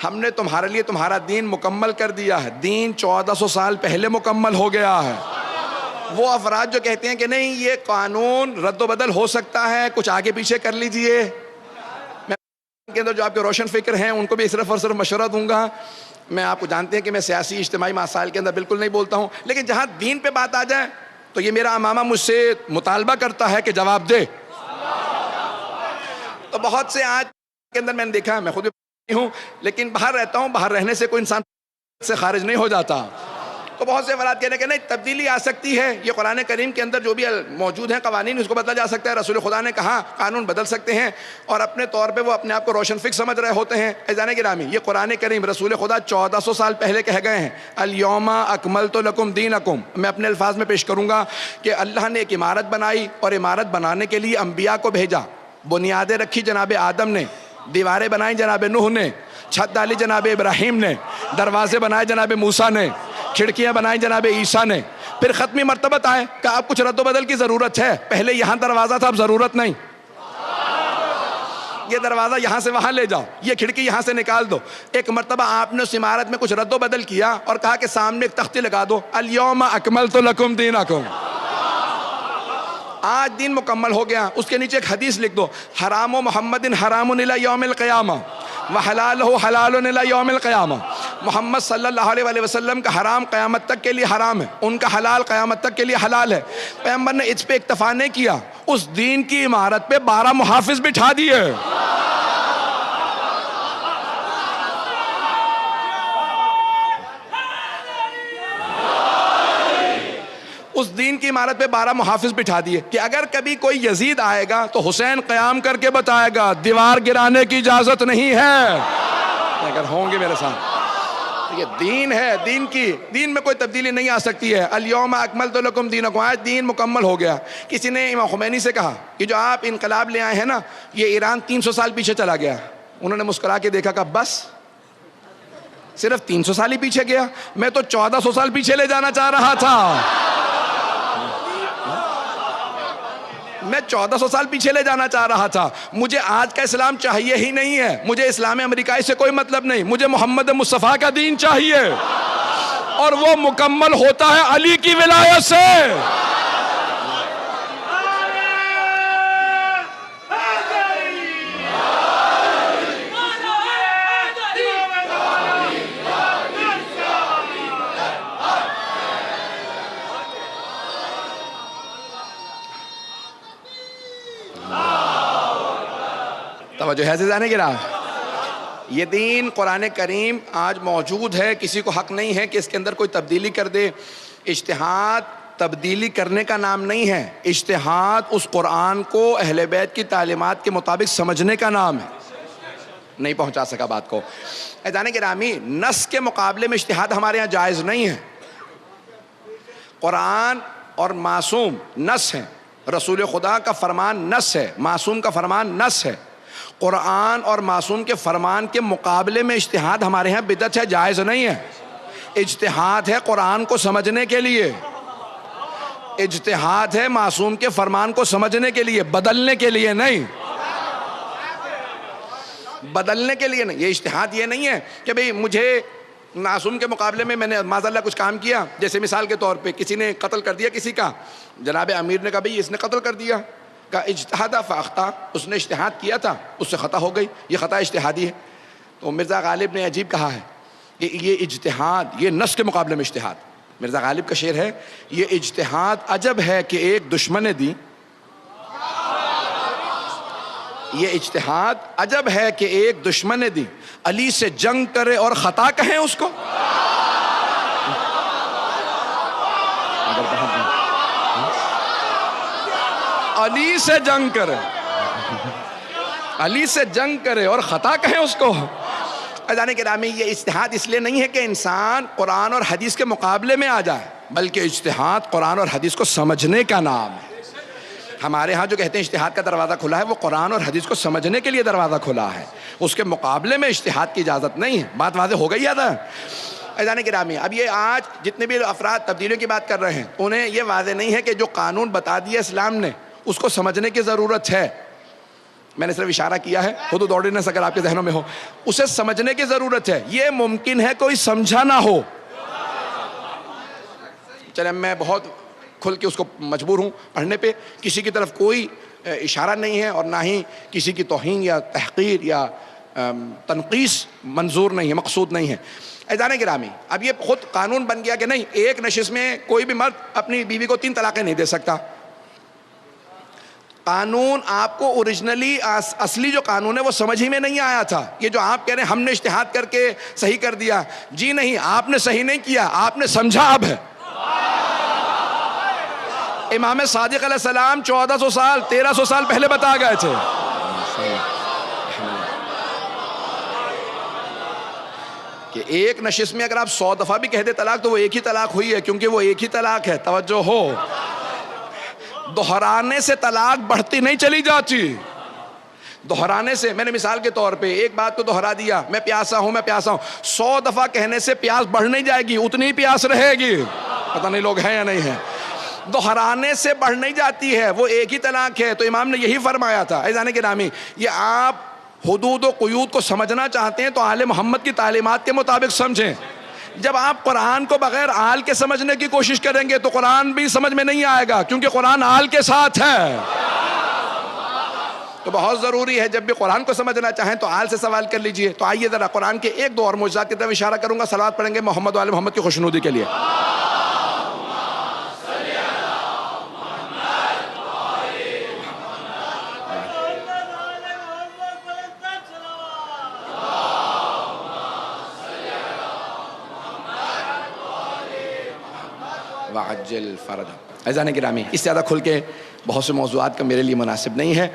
ہم نے تمہارے لیے تمہارا دین مکمل کر دیا ہے۔ دین 1400 سال پہلے مکمل ہو گیا ہے۔ وہ افراد جو کہتے ہیں کہ نہیں یہ قانون رد و بدل ہو سکتا ہے، کچھ آگے پیچھے کر لیجئے، میں کے اندر جو آپ کے روشن فکر ہیں ان کو بھی صرف اور صرف مشورہ دوں گا۔ میں آپ کو جانتے ہیں کہ میں سیاسی اجتماعی مسائل کے اندر بالکل نہیں بولتا ہوں، لیکن جہاں دین پہ بات آ جائے تو یہ میرا امامہ مجھ سے مطالبہ کرتا ہے کہ جواب دے۔ تو بہت سے آج کے اندر میں نے دیکھا، میں خود بھی ہوں لیکن باہر رہتا ہوں، باہر رہنے سے کوئی انسان سے خارج نہیں ہو جاتا، تو بہت سے افراد کہنے کہ نہیں تبدیلی آ سکتی ہے، یہ قرآن کریم کے اندر جو بھی موجود ہیں قوانین اس کو بدلا جا سکتا ہے، رسول خدا نے کہا قانون بدل سکتے ہیں، اور اپنے طور پہ وہ اپنے آپ کو روشن فکر سمجھ رہے ہوتے ہیں۔ عزیزان گرامی، یہ قرآن کریم رسول خدا 1400 سال پہلے کہہ گئے ہیں، الیوم اکملت لکم دینکم۔ میں اپنے الفاظ میں پیش کروں گا کہ اللہ نے ایک عمارت بنائی، اور عمارت بنانے کے لیے انبیاء کو بھیجا، بنیادیں رکھی جناب آدم نے، دیواریں بنائی جناب نوح نے، چھت ڈالی جناب ابراہیم نے، دروازے بنائے جناب موسیٰ نے، کھڑکیاں بنائی جناب عیسیٰ نے۔ پھر ختمی مرتبت آئے کہ اب کچھ رد و بدل کی ضرورت ہے، پہلے یہاں دروازہ تھا اب ضرورت نہیں، یہ دروازہ یہاں سے وہاں لے جاؤ، یہ کھڑکی یہاں سے نکال دو۔ ایک مرتبہ آپ نے اس عمارت میں کچھ رد و بدل کیا اور کہا کہ سامنے ایک تختی لگا دو، الیوم اکملت لکم دینکم، آج دین مکمل ہو گیا۔ اس کے نیچے ایک حدیث لکھ دو، حرام محمد حرام الی یوم القیامہ وحلالہ حلال الی یوم القیامہ، محمد صلی اللہ علیہ وسلم کا حرام قیامت تک کے لیے حرام ہے، ان کا حلال قیامت تک کے لیے حلال ہے۔ پیغمبر نے اس پہ اکتفا نہیں کیا، اس دین کی عمارت پہ 12 محافظ بٹھا دیے۔ اس دین کی عمارت پہ 12 محافظ بٹھا دیے کہ اگر کبھی کوئی یزید آئے گا تو حسین قیام کر کے بتائے گا دیوار گرانے کی اجازت نہیں ہے، اگر ہوں گے میرے ساتھ۔ یہ دین ہے، دین میں کوئی تبدیلی نہیں آ سکتی ہے۔ الیوم اکملت لکم دینکم، آج دین مکمل ہو گیا۔ کسی نے امام خمینی سے کہا کہ جو آپ انقلاب لے آئے ہیں نا، یہ ایران 300 سال پیچھے چلا گیا۔ انہوں نے مسکرا کے دیکھا کہ بس صرف 300 سال ہی پیچھے گیا، میں تو 1400 سال پیچھے لے جانا چاہ رہا تھا، میں 1400 سال پیچھے لے جانا چاہ رہا تھا۔ مجھے آج کا اسلام چاہیے ہی نہیں ہے، مجھے اسلام امریکائی سے کوئی مطلب نہیں، مجھے محمد مصطفیٰ کا دین چاہیے، اور وہ مکمل ہوتا ہے علی کی ولایت سے۔ توجہ ہے عزیزان گرام، یہ دین قرآن کریم آج موجود ہے، کسی کو حق نہیں ہے کہ اس کے اندر کوئی تبدیلی کر دے۔ اجتہاد تبدیلی کرنے کا نام نہیں ہے، اجتہاد اس قرآن کو اہل بیت کی تعلیمات کے مطابق سمجھنے کا نام ہے۔ نہیں پہنچا سکا بات کو۔ عزیزان گرامی، نص کے مقابلے میں اجتہاد ہمارے ہاں جائز نہیں ہے۔ قرآن اور معصوم نص ہیں، رسول خدا کا فرمان نص ہے، معصوم کا فرمان نص ہے۔ قرآن اور معصوم کے فرمان کے مقابلے میں اجتہاد ہمارے ہاں بدعت ہے، جائز نہیں ہے۔ اجتہاد ہے قرآن کو سمجھنے کے لیے، اجتہاد ہے معصوم کے فرمان کو سمجھنے کے لیے، بدلنے کے لیے نہیں، بدلنے کے لیے نہیں۔ یہ اجتہاد یہ نہیں ہے کہ بھئی مجھے معصوم کے مقابلے میں نے معاذ اللہ کچھ کام کیا، جیسے مثال کے طور پہ کسی نے قتل کر دیا کسی کا، جناب امیر نے کہا بھئی اس نے قتل کر دیا، کہا اجتہاد فاخطا، اس نے اجتہاد کیا تھا، اس سے خطا ہو گئی، یہ خطا اجتہادی ہے۔ تو مرزا غالب نے عجیب کہا ہے کہ یہ اجتہاد، یہ نص کے مقابلے میں اجتہاد، مرزا غالب کا شعر ہے، یہ اجتہاد عجب ہے کہ ایک دشمن دی، یہ اجتہاد عجب ہے کہ ایک دشمن دی، علی سے جنگ کرے اور خطا کہیں اس کو۔ علی سے جنگ کرے، علی سے جنگ کرے اور خطا کہیں اس کو۔ عزیزان گرامی، یہ اجتہاد اس لیے نہیں ہے کہ انسان قرآن اور حدیث کے مقابلے میں آ جائے، بلکہ اجتہاد قرآن اور حدیث کو سمجھنے کا نام ہے۔ ہمارے ہاں جو کہتے ہیں اجتہاد کا دروازہ کھلا ہے، وہ قرآن اور حدیث کو سمجھنے کے لیے دروازہ کھلا ہے، اس کے مقابلے میں اجتہاد کی اجازت نہیں ہے۔ بات واضح ہو گئی ہے نا عزیزان گرامی؟ اب یہ آج جتنے بھی افراد تبدیلیوں کی بات کر رہے ہیں، انہیں یہ واضح نہیں ہے کہ جو قانون بتا دیا اسلام نے اس کو سمجھنے کی ضرورت ہے۔ میں نے صرف اشارہ کیا ہے، حدود آرڈیننس اگر آپ کے ذہنوں میں ہو، اسے سمجھنے کی ضرورت ہے۔ یہ ممکن ہے کوئی سمجھا نہ ہو، چلے میں بہت کھل کے اس کو مجبور ہوں پڑھنے پہ، کسی کی طرف کوئی اشارہ نہیں ہے اور نہ ہی کسی کی توہین یا تحقیر یا تنقیص منظور نہیں ہے، مقصود نہیں ہے۔ عزیزان گرامی، اب یہ خود قانون بن گیا کہ نہیں، ایک نشست میں کوئی بھی مرد اپنی بیوی کو 3 طلاقیں نہیں دے سکتا۔ قانون آپ کو اوریجنلی اصلی جو قانون ہے وہ سمجھ ہی میں نہیں آیا تھا۔ یہ جو آپ کہہ رہے ہیں ہم نے اجتہاد کر کے صحیح کر دیا، جی نہیں، آپ نے صحیح نہیں کیا، آپ نے سمجھا اب ہے۔ امام صادق علیہ السلام 1400 سال 1300 سال پہلے بتا گئے تھے۔ کہ ایک نشست میں اگر آپ 100 دفعہ بھی کہہ دے طلاق تو وہ ایک ہی طلاق ہوئی ہے، کیونکہ وہ ایک ہی طلاق ہے۔ توجہ ہو، دہرانے سے طلاق بڑھتی نہیں چلی جاتی۔ دہرانے سے، میں نے مثال کے طور پہ ایک بات کو دہرا دیا، میں پیاسا ہوں میں پیاسا ہوں، 100 دفعہ کہنے سے پیاس بڑھ نہیں جائے گی، اتنی ہی پیاس رہے گی۔ پتہ نہیں لوگ ہیں یا نہیں ہیں۔ دہرانے سے بڑھ نہیں جاتی ہے، وہ ایک ہی طلاق ہے۔ تو امام نے یہی فرمایا تھا۔ عزیزان گرامی، یہ آپ حدود و قیود کو سمجھنا چاہتے ہیں تو آل محمد کی تعلیمات کے مطابق سمجھیں۔ جب آپ قرآن کو بغیر آل کے سمجھنے کی کوشش کریں گے تو قرآن بھی سمجھ میں نہیں آئے گا، کیونکہ قرآن آل کے ساتھ ہے۔ تو بہت ضروری ہے جب بھی قرآن کو سمجھنا چاہیں تو آل سے سوال کر لیجئے۔ تو آئیے ذرا قرآن کے 1-2 اور معجزات کی طرف اشارہ کروں گا، صلوات پڑھیں گے محمد و آل محمد کی خوشنودی کے لیے۔ وعجل فرجہ۔ عزیزان گرامی، اس سے زیادہ کھل کے بہت سے موضوعات کا میرے لیے مناسب نہیں ہے۔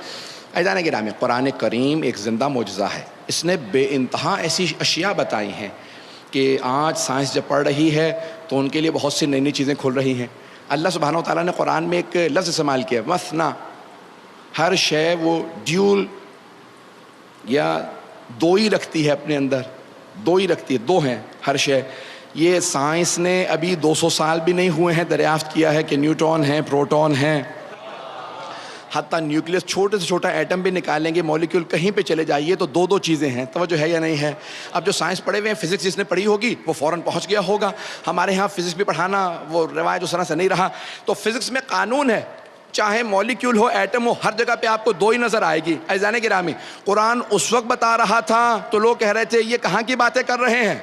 عزیزان گرامی، قرآن کریم ایک زندہ معجزہ ہے، اس نے بے انتہا ایسی اشیاء بتائی ہیں کہ آج سائنس جب پڑھ رہی ہے تو ان کے لیے بہت سی نئی نئی چیزیں کھل رہی ہیں۔ اللہ سبحانہ و تعالیٰ نے قرآن میں ایک لفظ استعمال کیا، مثنا، ہر شے وہ ڈیول یا 2 ہی رکھتی ہے اپنے اندر، دو ہی رکھتی ہے، دو ہیں ہر شے. یہ سائنس نے ابھی 200 سال بھی نہیں ہوئے ہیں دریافت کیا ہے کہ نیوٹرون ہیں، پروٹون ہیں، حتیٰ نیوکلیس چھوٹے سے چھوٹا ایٹم بھی نکالیں گے، مولیکیول کہیں پہ چلے جائیے تو دو چیزیں ہیں. توجہ ہے یا نہیں ہے؟ اب جو سائنس پڑھے ہوئے ہیں، فزکس جس نے پڑھی ہوگی وہ فوراً پہنچ گیا ہوگا. ہمارے ہاں فزکس بھی پڑھانا وہ روایت اس طرح سے نہیں رہا. تو فزکس میں قانون ہے، چاہے مولیکیول ہو، ایٹم ہو، ہر جگہ پہ آپ کو دو ہی نظر آئے گی. عزیزان گرامی، قرآن اس وقت بتا رہا تھا تو لوگ کہہ رہے تھے یہ کہاں کی باتیں کر رہے ہیں.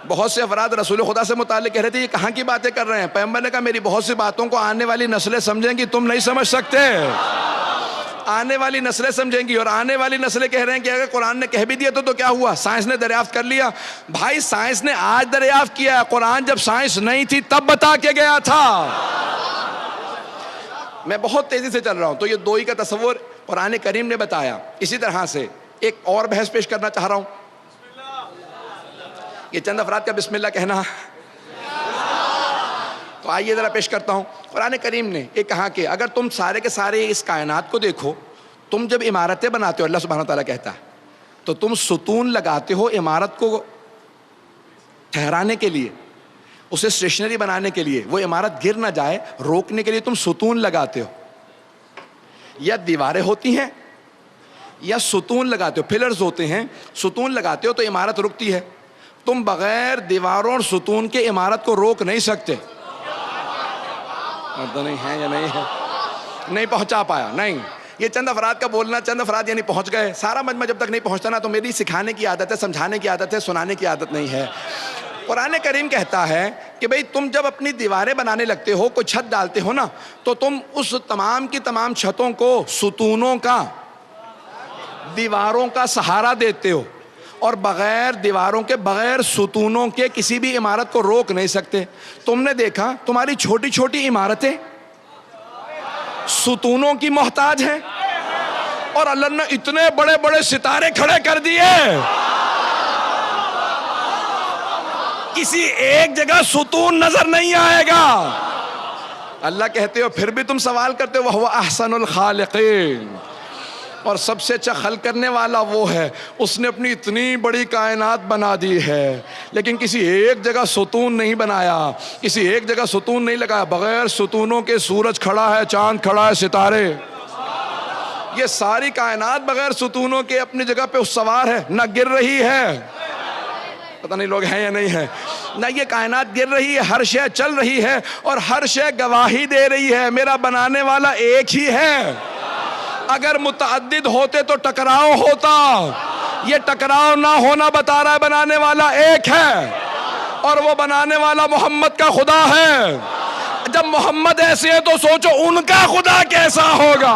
بہت سے افراد رسول خدا سے متعلق کہہ رہے تھے یہ کہاں کی باتیں کر رہے ہیں. پیغمبر نے کہا میری بہت سی باتوں کو آنے والی نسلیں سمجھیں گی، تم نہیں سمجھ سکتے. آنے والی نسلیں سمجھیں گی، اور آنے والی نسلیں کہہ رہے ہیں کہ اگر قرآن نے کہہ بھی دیا تو کیا ہوا، سائنس نے دریافت کر لیا. بھائی سائنس نے آج دریافت کیا ہے، قرآن جب سائنس نہیں تھی تب بتا کے گیا تھا. میں بہت تیزی سے چل رہا ہوں. تو یہ دو ہی کا تصور قرآن کریم نے بتایا. اسی طرح سے ایک اور بحث پیش کرنا چاہ رہا ہوں. یہ چند افراد کا بسم اللہ کہنا، تو آئیے ذرا پیش کرتا ہوں. قرآن کریم نے یہ کہا کہ اگر تم سارے کے سارے اس کائنات کو دیکھو، تم جب عمارتیں بناتے ہو، اللہ سبحانہ تعالیٰ کہتا ہے، تو تم ستون لگاتے ہو عمارت کو ٹھہرانے کے لیے، اسے اسٹیشنری بنانے کے لیے، وہ عمارت گر نہ جائے روکنے کے لیے تم ستون لگاتے ہو. یا دیواریں ہوتی ہیں یا ستون لگاتے ہو، پلرز ہوتے ہیں، ستون لگاتے ہو تو عمارت رکتی ہے. تم بغیر دیواروں اور ستون کے عمارت کو روک نہیں سکتے. نہیں ہے یا نہیں ہے؟ نہیں پہنچا پایا. نہیں، یہ چند افراد کا بولنا، چند افراد یعنی پہنچ گئے. سارا مجمع جب تک نہیں پہنچتا نا تو میری سکھانے کی عادت ہے، سمجھانے کی عادت ہے، سنانے کی عادت نہیں ہے. قرآن کریم کہتا ہے کہ بھئی تم جب اپنی دیواریں بنانے لگتے ہو، کوئی چھت ڈالتے ہو نا، تو تم اس تمام کی تمام چھتوں کو ستونوں کا، دیواروں کا سہارا دیتے ہو، اور بغیر دیواروں کے، بغیر ستونوں کے کسی بھی عمارت کو روک نہیں سکتے. تم نے دیکھا تمہاری چھوٹی چھوٹی عمارتیں ستونوں کی محتاج ہیں، اور اللہ نے اتنے بڑے بڑے ستارے کھڑے کر دیے، کسی ایک جگہ ستون نظر نہیں آئے گا. اللہ کہتے ہو پھر بھی تم سوال کرتے ہو وَهُوَ أَحْسَنُ الْخَالِقِينَ، اور سب سے اچھا خلق کرنے والا وہ ہے، اس نے اپنی اتنی بڑی کائنات بنا دی ہے، لیکن کسی ایک جگہ ستون نہیں بنایا، کسی ایک جگہ ستون نہیں لگایا. بغیر ستونوں کے سورج کھڑا ہے، چاند کھڑا ہے، ستارے، یہ ساری کائنات بغیر ستونوں کے اپنی جگہ پہ سوار ہے، نہ گر رہی ہے. پتہ نہیں لوگ ہیں یا نہیں ہیں. نہ یہ کائنات گر رہی ہے، ہر شے چل رہی ہے، اور ہر شے گواہی دے رہی ہے میرا بنانے والا ایک ہی ہے. اگر متعدد ہوتے تو ٹکراؤ ہوتا، یہ ٹکراؤ نہ ہونا بتا رہا ہے بنانے والا ایک ہے، اور وہ بنانے والا محمد کا خدا ہے. جب محمد ایسے ہیں تو سوچو ان کا خدا کیسا ہوگا.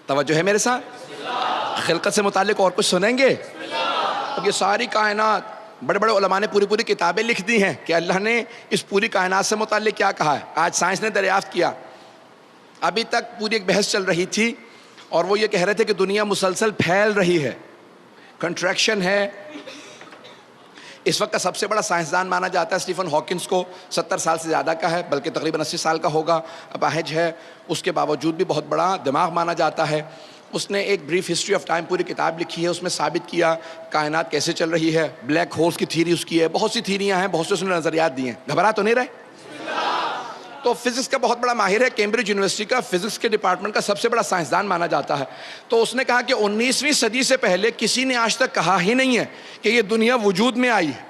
توجہ ہے میرے ساتھ؟ خلقت سے متعلق اور کچھ سنیں گے؟ اب یہ ساری کائنات، بڑے بڑے علماء نے پوری کتابیں لکھ دی ہیں کہ اللہ نے اس پوری کائنات سے متعلق کیا کہا ہے. آج سائنس نے دریافت کیا. ابھی تک پوری ایک بحث چل رہی تھی، اور وہ یہ کہہ رہے تھے کہ دنیا مسلسل پھیل رہی ہے، کنٹریکشن ہے. اس وقت کا سب سے بڑا سائنسدان مانا جاتا ہے اسٹیفن ہاکنس کو، 70 سال سے زیادہ کا ہے، بلکہ تقریباً 80 سال کا ہوگا، اپاہج ہے. اس کے باوجود بھی بہت بڑا دماغ مانا جاتا ہے. اس نے ایک بریف ہسٹری آف ٹائم پوری کتاب لکھی ہے. اس میں ثابت کیا کائنات کیسے چل رہی ہے. بلیک ہولز کی تھیری اس کی ہے، بہت سی تھیریاں ہیں، بہت سے اس نے نظریات دیے ہیں. گھبرا تو نہیں رہے؟ تو فزکس کا بہت بڑا ماہر ہے، کیمبرج یونیورسٹی کا فزکس کے ڈپارٹمنٹ کا سب سے بڑا سائنسدان مانا جاتا ہے. تو اس نے کہا کہ 19ویں صدی سے پہلے کسی نے آج تک کہا ہی نہیں ہے کہ یہ دنیا وجود میں آئی ہے.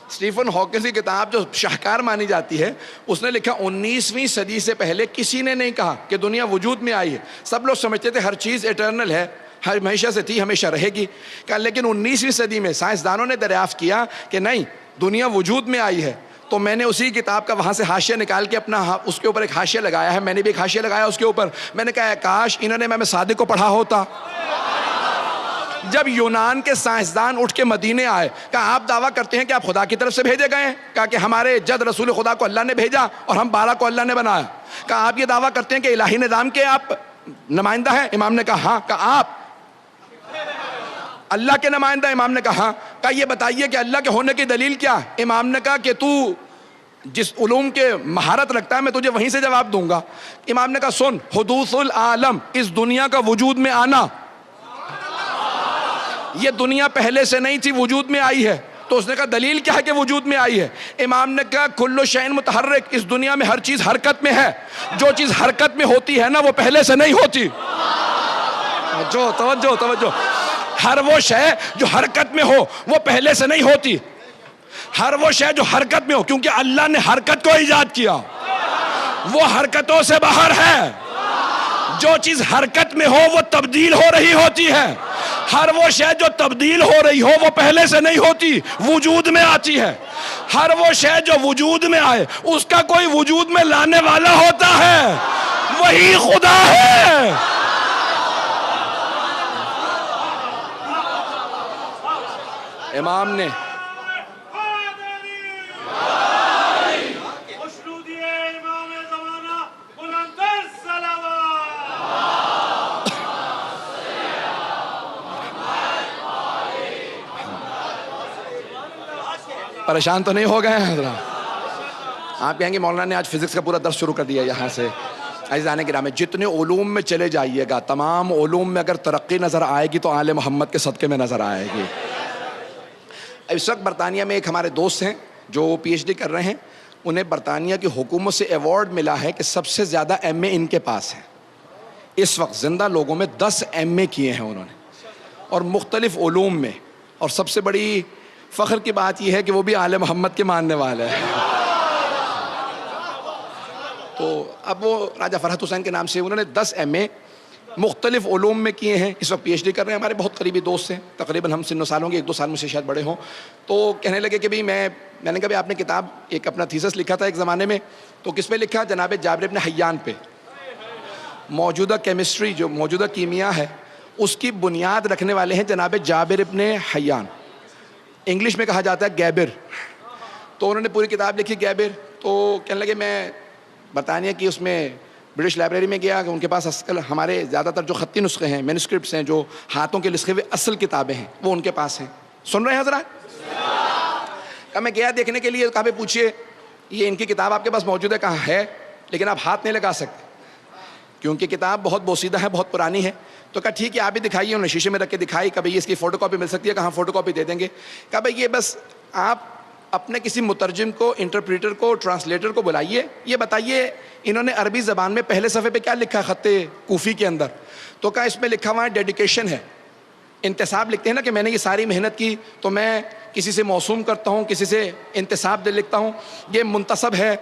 اسٹیفن ہاکنس کی کتاب جو شاہکار مانی جاتی ہے، اس نے لکھا 19ویں صدی سے پہلے کسی نے نہیں کہا کہ دنیا وجود میں آئی ہے. سب لوگ سمجھتے تھے ہر چیز ایٹرنل ہے، ہمیشہ سے تھی، ہمیشہ رہے گی. لیکن 19ویں صدی میں سائنسدانوں نے دریافت کیا کہ نہیں، دنیا وجود میں آئی ہے. تو میں نے اسی کتاب کا وہاں سے حاشیہ نکال کے اپنا اس کے اوپر ایک حاشیہ لگایا ہے. میں نے بھی ایک حاشیہ لگایا اس کے اوپر. میں نے کہا کاش انہوں نے امام صادق کو پڑھا ہوتا. جب یونان کے سائنسدان اٹھ کے مدینے آئے, کہا آپ دعویٰ کرتے ہیں کہ آپ خدا کی طرف سے بھیجے گئے ہیں؟ کہا کہ ہمارے جد رسول خدا کو اللہ نے بھیجا اور ہم 12 کو اللہ نے بنایا. کہا آپ یہ دعویٰ کرتے ہیں کہ الہی نظام کے آپ نمائندہ ہیں؟ امام نے کہا ہاں. کہا آپ اللہ کے نمائندہ؟ امام نے کہا ہاں. کہا یہ بتائیے کہ اللہ کے ہونے کی دلیل کیا؟ امام نے کہا کہ تو جس علوم کے مہارت رکھتا ہے میں تجھے وہیں سے جواب دوں گا. امام نے کہا سن, حدوث العالم, اس دنیا کا وجود میں آنا, یہ دنیا پہلے سے نہیں تھی, وجود میں آئی ہے. تو اس نے کہا دلیل کیا ہے کہ وجود میں آئی ہے؟ امام نے کہا کل شیء متحرک, اس دنیا میں ہر چیز حرکت میں ہے, جو چیز حرکت میں ہوتی ہے نا وہ پہلے سے نہیں ہوتی. توجہ. ہر وہ شے جو حرکت میں ہو وہ پہلے سے نہیں ہوتی. ہر وہ شے جو حرکت میں ہو, کیونکہ اللہ نے حرکت کو ایجاد کیا, وہ حرکتوں سے باہر ہے. جو چیز حرکت میں ہو وہ تبدیل ہو رہی ہوتی ہے. ہر وہ شے جو تبدیل ہو رہی ہو وہ پہلے سے نہیں ہوتی, وجود میں آتی ہے. ہر وہ شے جو وجود میں آئے اس کا کوئی وجود میں لانے والا ہوتا ہے, وہی خدا ہے. امام نے پریشان تو نہیں ہو گئے ہیں حضرات؟ آپ کہیں گے مولانا نے آج فزکس کا پورا درس شروع کر دیا یہاں سے. عزیزان گرامی, جتنے علوم میں چلے جائیے گا, تمام علوم میں اگر ترقی نظر آئے گی تو آل محمد کے صدقے میں نظر آئے گی. اس وقت برطانیہ میں ایک ہمارے دوست ہیں جو پی ایچ ڈی کر رہے ہیں. انہیں برطانیہ کی حکومت سے ایوارڈ ملا ہے کہ سب سے زیادہ ایم اے ان کے پاس ہے. اس وقت زندہ لوگوں میں 10 ایم اے کیے ہیں انہوں نے, اور مختلف علوم میں. اور سب سے بڑی فخر کی بات یہ ہے کہ وہ بھی آل محمد کے ماننے والے ہیں. تو اب وہ راجہ فرحت حسین کے نام سے انہوں نے 10 ایم اے مختلف علوم میں کیے ہیں. اس وقت پی ایچ ڈی کر رہے ہیں. ہمارے بہت قریبی دوست ہیں, تقریباً ہم سن و سالوں کے, 1-2 سال مجھ سے شاید بڑے ہوں. تو کہنے لگے کہ بھئی میں نے کہا آپ نے کتاب ایک اپنا تھیسس لکھا تھا ایک زمانے میں, تو کس پہ لکھا؟ جناب جابر بن حیان پہ. موجودہ کیمسٹری, جو موجودہ کیمیا ہے, اس کی بنیاد رکھنے والے ہیں جناب جابر بن حیان. انگلش میں کہا جاتا ہے گیبر. تو انہوں نے پوری کتاب لکھی گیبر. تو کہنے لگے میں برطانیہ کی اس میں برٹش لائبریری میں گیا کہ ان کے پاس اصل ہمارے زیادہ تر جو خطی نسخے ہیں, مینوسکرپٹس ہیں, جو ہاتھوں کے لکھے ہوئے اصل کتابیں ہیں, وہ ان کے پاس ہیں. سن رہے ہیں حضرات؟ کہا میں گیا دیکھنے کے لیے. کہا پہ پوچھئے یہ ان کی کتاب آپ کے پاس موجود ہے؟ کہا ہے, لیکن آپ ہاتھ نہیں لگا سکتے کیونکہ کتاب بہت بوسیدہ ہے, بہت پرانی ہے. تو کہا ٹھیک ہے آپ بھی دکھائیے. انہوں نے شیشے میں رکھ کے دکھائی. کبھی اس کی فوٹو کاپی مل سکتی ہے؟ کہاں فوٹو کاپی دے دیں گے. کہا بھائی یہ بس آپ اپنے کسی مترجم کو, انٹرپریٹر کو, ٹرانسلیٹر کو بلائیے, یہ بتائیے انہوں نے عربی زبان میں پہلے صفحے پہ کیا لکھا ہے خط کوفی کے اندر؟ تو کہا اس میں لکھا ہوا ہے ڈیڈیکیشن ہے. انتساب لکھتے ہیں نا کہ میں نے یہ ساری محنت کی, تو میں کسی سے موسوم کرتا ہوں, کسی سے انتساب دے لکھتا ہوں. یہ منتسب ہے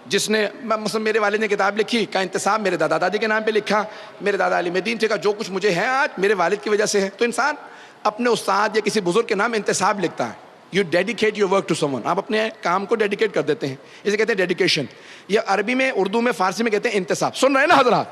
جس نے, مثلا میرے والد نے کتاب لکھی, کا انتساب میرے دادا دادی کے نام پہ لکھا. میرے دادا علیم الدین تھے, کا جو کچھ مجھے ہے آج میرے والد کی وجہ سے ہے. تو انسان اپنے استاد یا کسی بزرگ کے نام انتساب لکھتا ہے. You dedicate your work to someone, آپ اپنے کام کو ڈیڈیکیٹ کر دیتے ہیں, اسے کہتے ہیں ڈیڈیکیشن. یہ عربی میں, اردو میں, فارسی میں کہتے ہیں انتساب. سن رہے ہیں نا حضرات؟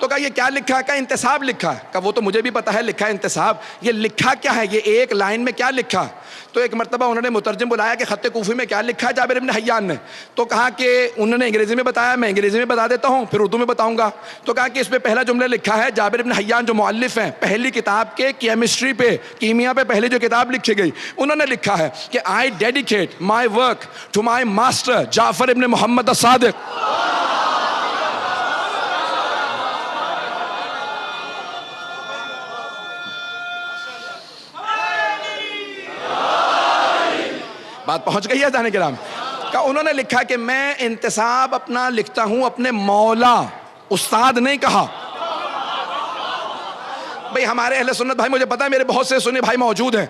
تو کہا یہ کیا لکھا ہے؟ کہا انتساب لکھا ہے. کہا وہ تو مجھے بھی پتا ہے لکھا ہے انتساب, یہ لکھا کیا ہے؟ یہ ایک لائن میں کیا لکھا؟ تو ایک مرتبہ انہوں نے مترجم بلایا کہ خط کوفی میں کیا لکھا ہے جابر بن حیان نے. تو کہا کہ انہوں نے انگریزی میں بتایا, میں انگریزی میں بتا دیتا ہوں, پھر اردو میں بتاؤں گا. تو کہا کہ اس پہ پہلا جملہ لکھا ہے, جابر بن حیان جو مؤلف ہیں, پہلی کتاب کے کیمسٹری پہ, کیمیا پہ پہلی جو کتاب لکھی گئی, انہوں نے لکھا ہے کہ I dedicate my work to my master Jafar ibn Muhammad الصادق. بات پہنچ گئی ہے جانے کے نام. کہ انہوں نے لکھا کہ میں انتساب اپنا لکھتا ہوں اپنے مولا, استاد نہیں کہا. بھئی ہمارے اہل سنت بھائی, مجھے پتا ہے میرے بہت سے سنی بھائی موجود ہیں,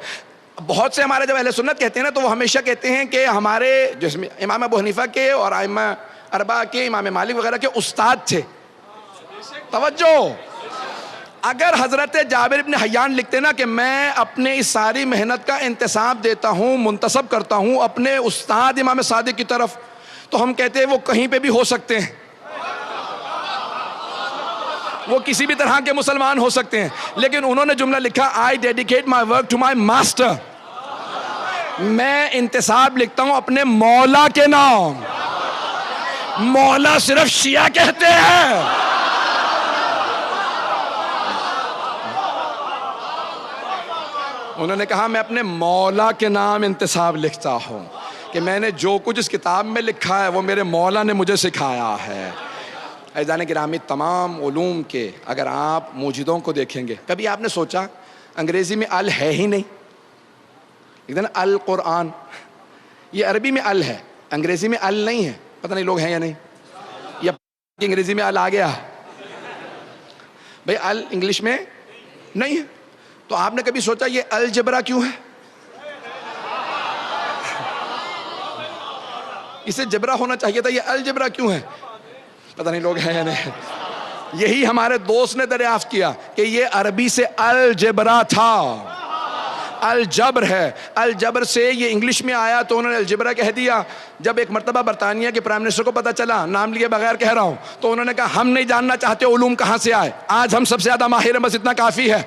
بہت سے ہمارے جب اہل سنت کہتے ہیں نا تو وہ ہمیشہ کہتے ہیں کہ ہمارے جس میں امام ابو حنیفہ کے اور ائمہ اربعہ کے, امام مالک وغیرہ کے استاد تھے. توجہ, اگر حضرت جابر بن حیان لکھتے نا کہ میں اپنے اس ساری محنت کا انتساب دیتا ہوں، منتسب کرتا ہوں اپنے استاد امام صادق کی طرف، تو ہم کہتے ہیں وہ کہیں پہ بھی ہو سکتے ہیں، وہ کسی بھی طرح کے مسلمان ہو سکتے ہیں، لیکن انہوں نے جملہ لکھا I dedicate my work to my master، میں انتساب لکھتا ہوں اپنے مولا کے نام۔ مولا صرف شیعہ کہتے ہیں۔ انہوں نے کہا میں اپنے مولا کے نام انتساب لکھتا ہوں کہ میں نے جو کچھ اس کتاب میں لکھا ہے وہ میرے مولا نے مجھے سکھایا ہے۔ عزیزان گرامی، تمام علوم کے اگر آپ موجودوں کو دیکھیں گے، کبھی آپ نے سوچا انگریزی میں ال ہے ہی نہیں، لیکن القرآن یہ عربی میں ال ہے، انگریزی میں ال نہیں ہے، پتہ نہیں لوگ ہیں یا نہیں، یا انگریزی میں ال آ گیا بھئی، ال انگلش میں نہیں ہے۔ تو آپ نے کبھی سوچا یہ الجبرا کیوں ہے؟ اسے جبرا ہونا چاہیے تھا، یہ الجبرا کیوں ہے؟ پتہ نہیں لوگ ہیں یا نہیں۔ یہی ہمارے دوست نے دریافت کیا کہ یہ عربی سے الجبرا تھا، الجبر ہے، الجبر سے یہ انگلش میں آیا تو انہوں نے الجبرا کہہ دیا۔ جب ایک مرتبہ برطانیہ کے پرائم منسٹر کو پتہ چلا، نام لیے بغیر کہہ رہا ہوں، تو انہوں نے کہا ہم نہیں جاننا چاہتے علوم کہاں سے آئے، آج ہم سب سے زیادہ ماہر ہیں، بس اتنا کافی ہے۔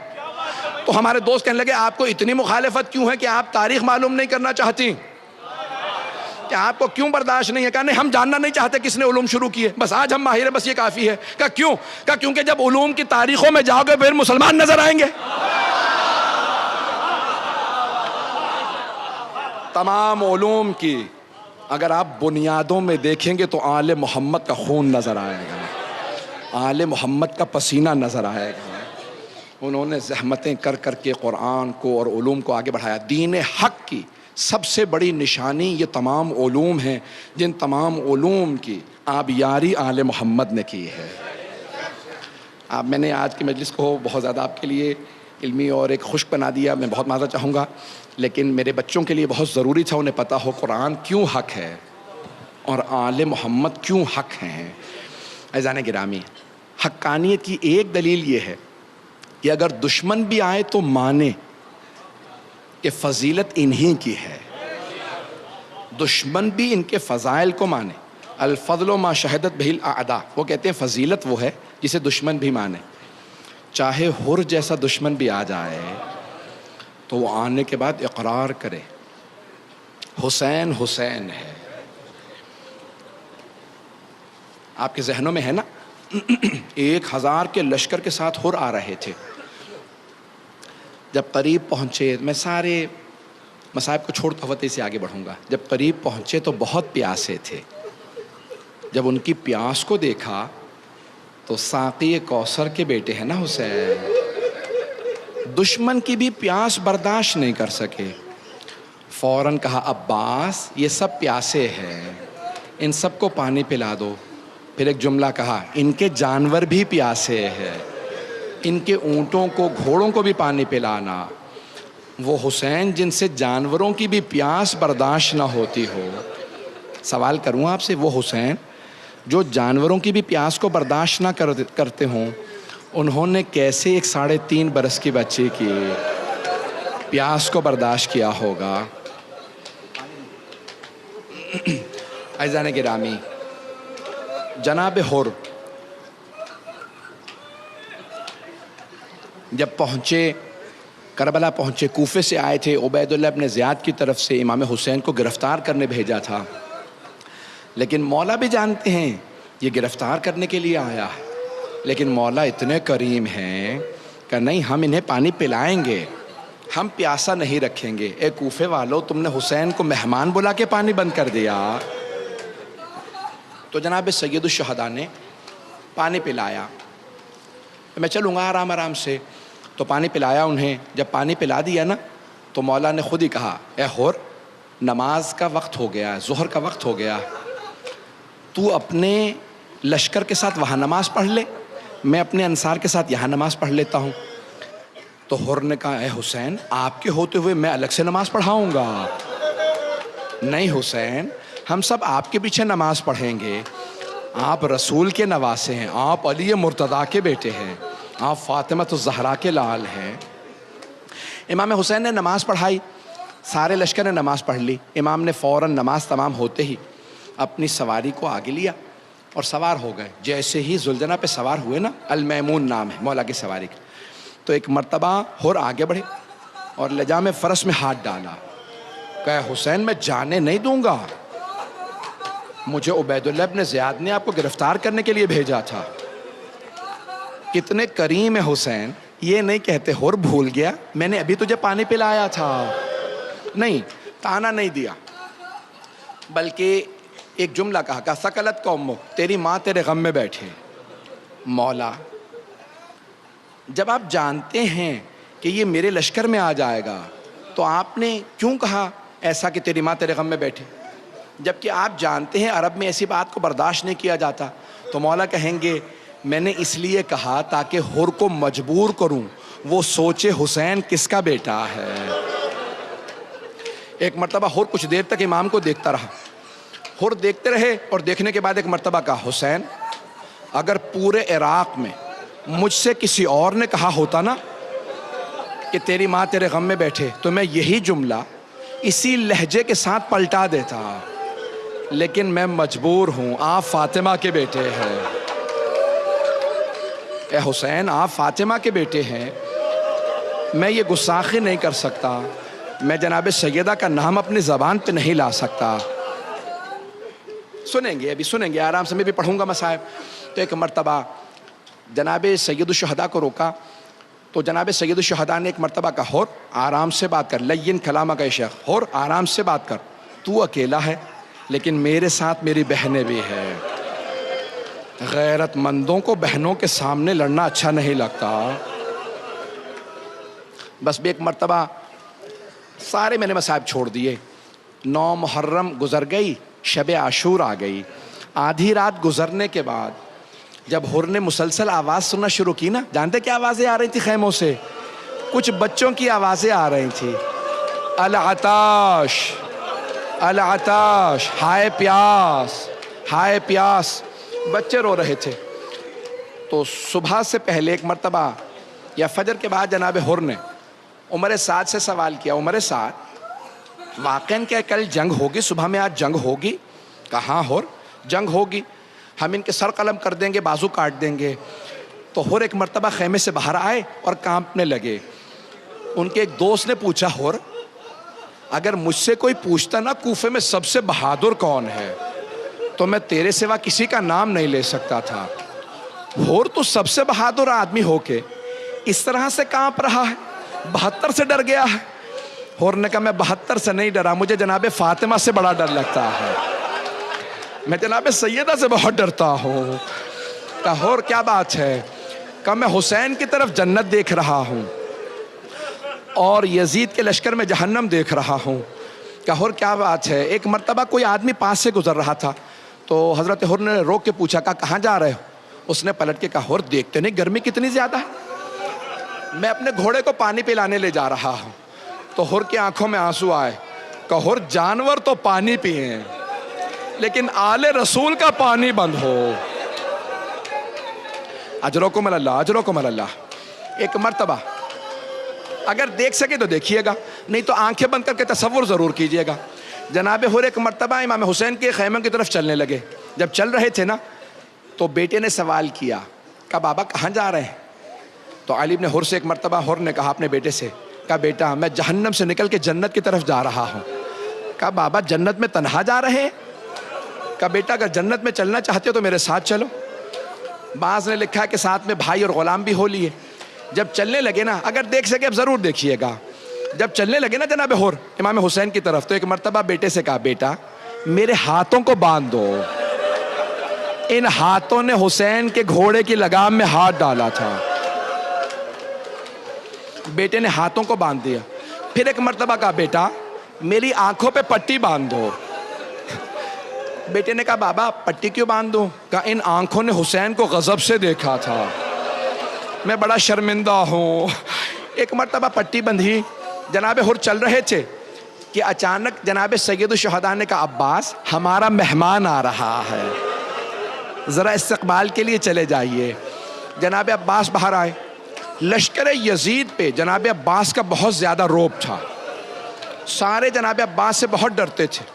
تو ہمارے دوست کہنے لگے آپ کو اتنی مخالفت کیوں ہے کہ آپ تاریخ معلوم نہیں کرنا چاہتی، کہ آپ کو کیوں برداشت نہیں ہے؟ کہا نہیں، ہم جاننا نہیں چاہتے کس نے علوم شروع کیے، بس آج ہم ماہر ہیں، بس یہ کافی ہے۔ کہا کیوں؟ کہا کیونکہ جب علوم کی تاریخوں میں جاؤ گے پھر مسلمان نظر آئیں گے۔ تمام علوم کی اگر آپ بنیادوں میں دیکھیں گے تو آل محمد کا خون نظر آئے گا، آل محمد کا پسینہ نظر آئے گا۔ انہوں نے زحمتیں کر کر کے قرآن کو اور علوم کو آگے بڑھایا۔ دین حق کی سب سے بڑی نشانی یہ تمام علوم ہیں، جن تمام علوم کی آبیاری آل محمد نے کی ہے۔ میں نے آج کی مجلس کو بہت زیادہ آپ کے لیے علمی اور ایک خشک بنا دیا، میں بہت معذرت چاہوں گا، لیکن میرے بچوں کے لیے بہت ضروری تھا انہیں پتہ ہو قرآن کیوں حق ہے اور آل محمد کیوں حق ہیں۔ عزیزان گرامی، حقانیت کی ایک دلیل یہ ہے کہ اگر دشمن بھی آئے تو مانے کہ فضیلت انہی کی ہے، دشمن بھی ان کے فضائل کو مانے۔ الفضل ما شہدت بہ الاعداء، وہ کہتے ہیں فضیلت وہ ہے جسے دشمن بھی مانے۔ چاہے ہر جیسا دشمن بھی آ جائے تو وہ آنے کے بعد اقرار کرے حسین حسین ہے۔ آپ کے ذہنوں میں ہے نا 1000 کے لشکر کے ساتھ ہر آ رہے تھے، جب قریب پہنچے، میں سارے مصائب کو چھوڑتا ہوا سے آگے بڑھوں گا، جب قریب پہنچے تو بہت پیاسے تھے۔ جب ان کی پیاس کو دیکھا تو ساقی کوثر کے بیٹے ہیں نا حسین، دشمن کی بھی پیاس برداشت نہیں کر سکے، فوراً کہا عباس یہ سب پیاسے ہیں، ان سب کو پانی پلا دو۔ پھر ایک جملہ کہا ان کے جانور بھی پیاسے ہیں، ان کے اونٹوں کو گھوڑوں کو بھی پانی پلانا۔ وہ حسین جن سے جانوروں کی بھی پیاس برداشت نہ ہوتی ہو، سوال کروں آپ سے، وہ حسین جو جانوروں کی بھی پیاس کو برداشت نہ کرتے ہوں، انہوں نے کیسے ایک 3.5 برس کی بچی کی پیاس کو برداشت کیا ہوگا؟ عزیزان گرامی، جناب حر جب پہنچے، کربلا پہنچے، کوفے سے آئے تھے، عبید اللہ ابن زیاد کی طرف سے امام حسین کو گرفتار کرنے بھیجا تھا، لیکن مولا بھی جانتے ہیں یہ گرفتار کرنے کے لیے آیا ہے، لیکن مولا اتنے کریم ہیں کہ نہیں، ہم انہیں پانی پلائیں گے، ہم پیاسا نہیں رکھیں گے۔ اے کوفے والو، تم نے حسین کو مہمان بلا کے پانی بند کر دیا۔ تو جناب سید الشہداء نے پانی پلایا، میں چلوں گا آرام آرام سے، تو پانی پلایا انہیں۔ جب پانی پلا دیا نا تو مولا نے خود ہی کہا اے حر، نماز کا وقت ہو گیا، ظہر کا وقت ہو گیا، تو اپنے لشکر کے ساتھ وہاں نماز پڑھ لے، میں اپنے انصار کے ساتھ یہاں نماز پڑھ لیتا ہوں۔ تو حر نے کہا اے حسین، آپ کے ہوتے ہوئے میں الگ سے نماز پڑھاؤں گا؟ نہیں حسین، ہم سب آپ کے پیچھے نماز پڑھیں گے، آپ رسول کے نواسے ہیں، آپ علی مرتضیٰ کے بیٹے ہیں، آپ فاطمۃ الزہرا کے لال ہیں۔ امام حسین نے نماز پڑھائی، سارے لشکر نے نماز پڑھ لی۔ امام نے فوراً نماز تمام ہوتے ہی اپنی سواری کو آگے لیا اور سوار ہو گئے۔ جیسے ہی ذوالجنہ پہ سوار ہوئے نا، المیمون نام ہے مولا کی سواری کا، تو ایک مرتبہ اور آگے بڑھے اور لجام فرس میں ہاتھ ڈالا، کہا حسین میں جانے نہیں دوں گا، مجھے عبید اللہ ابن زیاد نے آپ کو گرفتار کرنے کے لیے بھیجا تھا۔ کتنے کریم ہے حسین، یہ نہیں کہتے ہور بھول گیا میں نے ابھی تجھے پانی پلایا تھا، نہیں، تانا نہیں دیا، بلکہ ایک جملہ کہا سکلت قومک، تیری ماں تیرے غم میں بیٹھے۔ مولا جب آپ جانتے ہیں کہ یہ میرے لشکر میں آ جائے گا تو آپ نے کیوں کہا ایسا کہ تیری ماں تیرے غم میں بیٹھے؟ جبکہ آپ جانتے ہیں عرب میں ایسی بات کو برداشت نہیں کیا جاتا۔ تو مولا کہیں گے میں نے اس لیے کہا تاکہ ہر کو مجبور کروں وہ سوچے حسین کس کا بیٹا ہے۔ ایک مرتبہ ہر کچھ دیر تک امام کو دیکھتا رہا، ہر دیکھتے رہے اور دیکھنے کے بعد ایک مرتبہ کہا حسین اگر پورے عراق میں مجھ سے کسی اور نے کہا ہوتا نا کہ تیری ماں تیرے غم میں بیٹھے تو میں یہی جملہ اسی لہجے کے ساتھ پلٹا دیتا، لیکن میں مجبور ہوں، آپ فاطمہ کے بیٹے ہیں۔ اے حسین آپ فاطمہ کے بیٹے ہیں، میں یہ گستاخی نہیں کر سکتا، میں جناب سیدہ کا نام اپنی زبان پہ نہیں لا سکتا۔ سنیں گے، ابھی سنیں گے آرام سے، میں بھی پڑھوں گا مصائب۔ تو ایک مرتبہ جناب سید الشہداء کو روکا تو جناب سید الشہداء نے ایک مرتبہ کہا ہور آرام سے بات کر، لین کلامہ کا شیخ، ہور آرام سے بات کر، تو اکیلا ہے لیکن میرے ساتھ میری بہنیں بھی ہیں، غیرت مندوں کو بہنوں کے سامنے لڑنا اچھا نہیں لگتا۔ بس بھی ایک مرتبہ سارے میں نے مصائب چھوڑ دیے، 9 محرم گزر گئی، شب عاشور آ گئی۔ آدھی رات گزرنے کے بعد جب ہر نے مسلسل آواز سننا شروع کی نا، جانتے کیا آوازیں آ رہی تھی خیموں سے؟ کچھ بچوں کی آوازیں آ رہی تھی، العطاش العطاش، ہائے پیاس ہائے پیاس، بچے رو رہے تھے۔ تو صبح سے پہلے ایک مرتبہ یا فجر کے بعد جناب ہر نے عمر سعد سے سوال کیا، عمر سعد واقعاً کیا کل جنگ ہوگی؟ صبح میں آج جنگ ہوگی؟ کہاں ہر جنگ ہوگی، ہم ان کے سر قلم کر دیں گے، بازو کاٹ دیں گے۔ تو ہر ایک مرتبہ خیمے سے باہر آئے اور کانپنے لگے۔ ان کے ایک دوست نے پوچھا ہر اگر مجھ سے کوئی پوچھتا نا کوفے میں سب سے بہادر کون ہے تو میں تیرے سوا کسی کا نام نہیں لے سکتا تھا۔ ہر تو سب سے بہادر آدمی ہو کے اس طرح سے کانپ رہا ہے، 72 سے ڈر گیا ہے۔ ہر نے کہا میں 72 سے نہیں ڈرا، مجھے جناب فاطمہ سے بڑا ڈر لگتا ہے، میں جناب سیدہ سے بہت ڈرتا ہوں۔ کہا ہر کیا بات ہے؟ کہا میں حسین کی طرف جنت دیکھ رہا ہوں اور یزید کے لشکر میں جہنم دیکھ رہا ہوں۔ کہا ہر کیا بات ہے؟ ایک مرتبہ کوئی آدمی پاس سے گزر رہا تھا تو حضرت ہر نے روک کے پوچھا، کہا کہاں جا رہے ہو؟ اس نے پلٹ کے کہا ہر دیکھتے نہیں گرمی کتنی زیادہ ہے، میں اپنے گھوڑے کو پانی پلانے لے جا رہا ہوں۔ تو ہر کی آنکھوں میں آنسو آئے، کہا ہر جانور تو پانی پئیں لیکن آل رسول کا پانی بند ہو۔ اجرکم اللہ اجرکم اللہ۔ ایک مرتبہ اگر دیکھ سکے تو دیکھیے گا، نہیں تو آنکھیں بند کر کے تصور ضرور کیجئے گا۔ جناب ہر ایک مرتبہ امام حسین کے خیمے کی طرف چلنے لگے، جب چل رہے تھے نا تو بیٹے نے سوال کیا، کہا بابا کہاں جا رہے ہیں؟ تو علی بن ہر سے ایک مرتبہ ہر نے کہا اپنے بیٹے سے، کہا بیٹا میں جہنم سے نکل کے جنت کی طرف جا رہا ہوں۔ کہا بابا جنت میں تنہا جا رہے ہیں؟ کہا بیٹا اگر جنت میں چلنا چاہتے ہو تو میرے ساتھ چلو۔ بعض نے لکھا کہ ساتھ میں بھائی اور غلام بھی ہو لیے۔ جب چلنے لگے نا، اگر دیکھ سکے اب ضرور دیکھیے گا، جب چلنے لگے نا جناب ہر امام حسین کی طرف تو ایک مرتبہ بیٹے سے کہا بیٹا میرے ہاتھوں کو باندھ دو۔ ان ہاتھوں نے حسین کے گھوڑے کی لگام میں ہاتھ ڈالا تھا۔ بیٹے نے ہاتھوں کو باندھ دیا، پھر ایک مرتبہ کہا بیٹا میری آنکھوں پہ پٹی باندھ دو۔ بیٹے نے کہا بابا پٹی کیوں باندھ دوں؟ کہا ان آنکھوں نے حسین کو غضب سے دیکھا تھا، میں بڑا شرمندہ ہوں۔ ایک مرتبہ پٹی بندھی، جناب ہر چل رہے تھے کہ اچانک جناب سید الشہداء نے کہا عباس ہمارا مہمان آ رہا ہے، ذرا استقبال کے لیے چلے جائیے۔ جناب عباس باہر آئے، لشکر یزید پہ جناب عباس کا بہت زیادہ روب تھا، سارے جناب عباس سے بہت ڈرتے تھے۔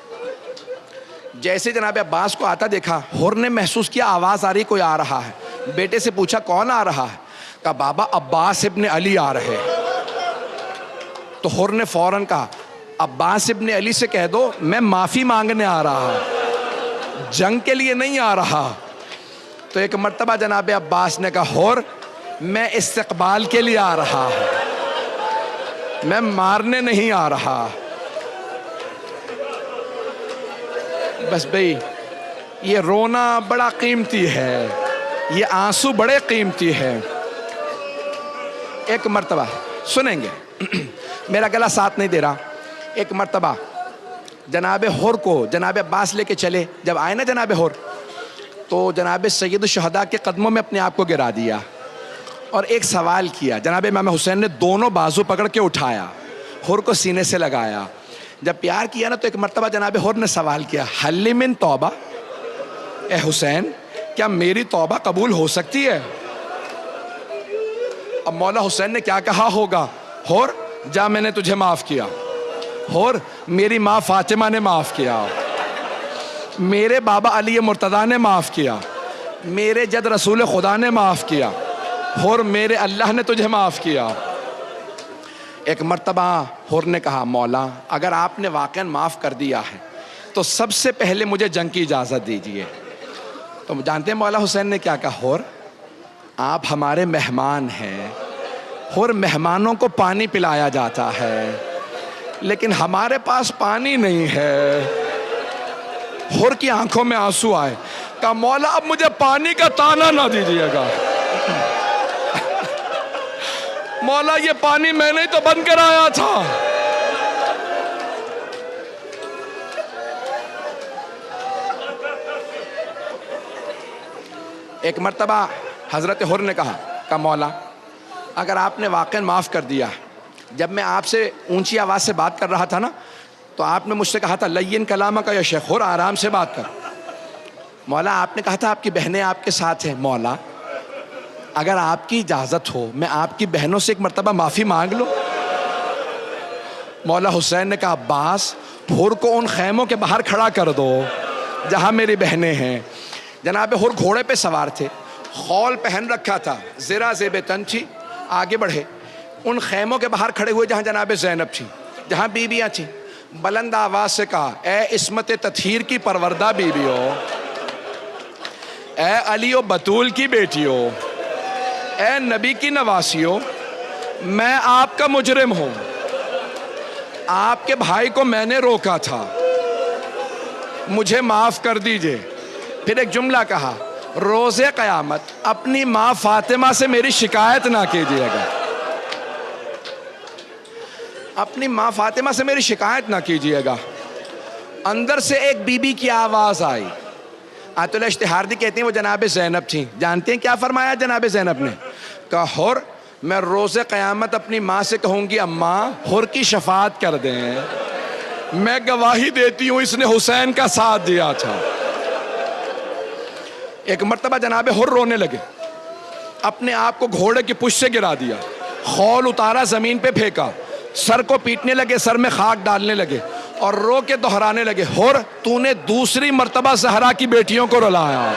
جیسے جناب عباس کو آتا دیکھا، حر نے محسوس کیا آواز آ رہی، کوئی آ رہا ہے۔ بیٹے سے پوچھا کون آ رہا ہے؟ کہا بابا عباس ابن علی آ رہے۔ تو حر نے فوراً کہا عباس ابن علی سے کہہ دو میں معافی مانگنے آ رہا، جنگ کے لیے نہیں آ رہا۔ تو ایک مرتبہ جناب عباس نے کہا حر میں استقبال کے لیے آ رہا ہوں، میں مارنے نہیں آ رہا۔ بس بھئی یہ رونا بڑا قیمتی ہے، یہ آنسو بڑے قیمتی ہے۔ ایک مرتبہ سنیں گے، میرا گلا ساتھ نہیں دے رہا۔ ایک مرتبہ جناب حر کو جناب عباس لے کے چلے، جب آئے نا جناب حر تو جناب سید الشہداء کے قدموں میں اپنے آپ کو گرا دیا اور ایک سوال کیا۔ جناب امام حسین نے دونوں بازو پکڑ کے اٹھایا، حر کو سینے سے لگایا۔ جب پیار کیا نا تو ایک مرتبہ جناب حر نے سوال کیا حل من توبہ، اے حسین کیا میری توبہ قبول ہو سکتی ہے؟ اب مولا حسین نے کیا کہا ہوگا؟ حر جا میں نے تجھے معاف کیا، حر میری ماں فاطمہ نے معاف کیا، میرے بابا علی مرتضیٰ نے معاف کیا، میرے جد رسول خدا نے معاف کیا، حر میرے اللہ نے تجھے معاف کیا۔ ایک مرتبہ حر نے کہا مولا اگر آپ نے واقعاً معاف کر دیا ہے تو سب سے پہلے مجھے جنگ کی اجازت دیجیے۔ تو جانتے ہیں مولا حسین نے کیا کہا؟ حر آپ ہمارے مہمان ہیں، حر مہمانوں کو پانی پلایا جاتا ہے لیکن ہمارے پاس پانی نہیں ہے۔ حر کی آنکھوں میں آنسو آئے، کہا مولا اب مجھے پانی کا تانا نہ دیجیے گا، مولا یہ پانی میں نے تو بند کرایا تھا۔ ایک مرتبہ حضرت حر نے کہا مولا اگر آپ نے واقعاً معاف کر دیا، جب میں آپ سے اونچی آواز سے بات کر رہا تھا نا تو آپ نے مجھ سے کہا تھا لین کلامہ کا یا شیخ، حر آرام سے بات کر۔ مولا آپ نے کہا تھا آپ کی بہنیں آپ کے ساتھ ہیں، مولا اگر آپ کی اجازت ہو میں آپ کی بہنوں سے ایک مرتبہ معافی مانگ لوں۔ مولا حسین نے کہا عباس حر کو ان خیموں کے باہر کھڑا کر دو جہاں میری بہنیں ہیں۔ جناب حر گھوڑے پہ سوار تھے، خول پہن رکھا تھا، زرہ زیب تن تھی، آگے بڑھے ان خیموں کے باہر کھڑے ہوئے جہاں جناب زینب تھی، جہاں بیویاں تھیں، بلند آواز سے کہا اے عصمت تطہیر کی پروردہ بیویو، اے علی و بطول کی بیٹیو، اے نبی کی نواسیو، میں آپ کا مجرم ہوں، آپ کے بھائی کو میں نے روکا تھا، مجھے معاف کر دیجئے۔ پھر ایک جملہ کہا روز قیامت اپنی ماں فاطمہ سے میری شکایت نہ کیجیے گا، اپنی ماں فاطمہ سے میری شکایت نہ کیجیے گا۔ اندر سے ایک بی بی کی آواز آئی، آیت اللہ اشتہاردی کہتے ہیں وہ جناب زینب تھیں۔ جانتے ہیں کیا فرمایا جناب زینب نے؟ کہا حر میں روز قیامت اپنی ماں سے کہوں گی اماں حر کی شفاعت کر دیں، میں گواہی دیتی ہوں اس نے حسین کا ساتھ دیا تھا۔ ایک مرتبہ جناب حر رونے لگے، اپنے آپ کو گھوڑے کی پشت سے گرا دیا، خول اتارا زمین پہ پھینکا، سر کو پیٹنے لگے، سر میں خاک ڈالنے لگے اور رو کے دہرانے لگے حر تو نے دوسری مرتبہ زہرا کی بیٹیوں کو رلایا۔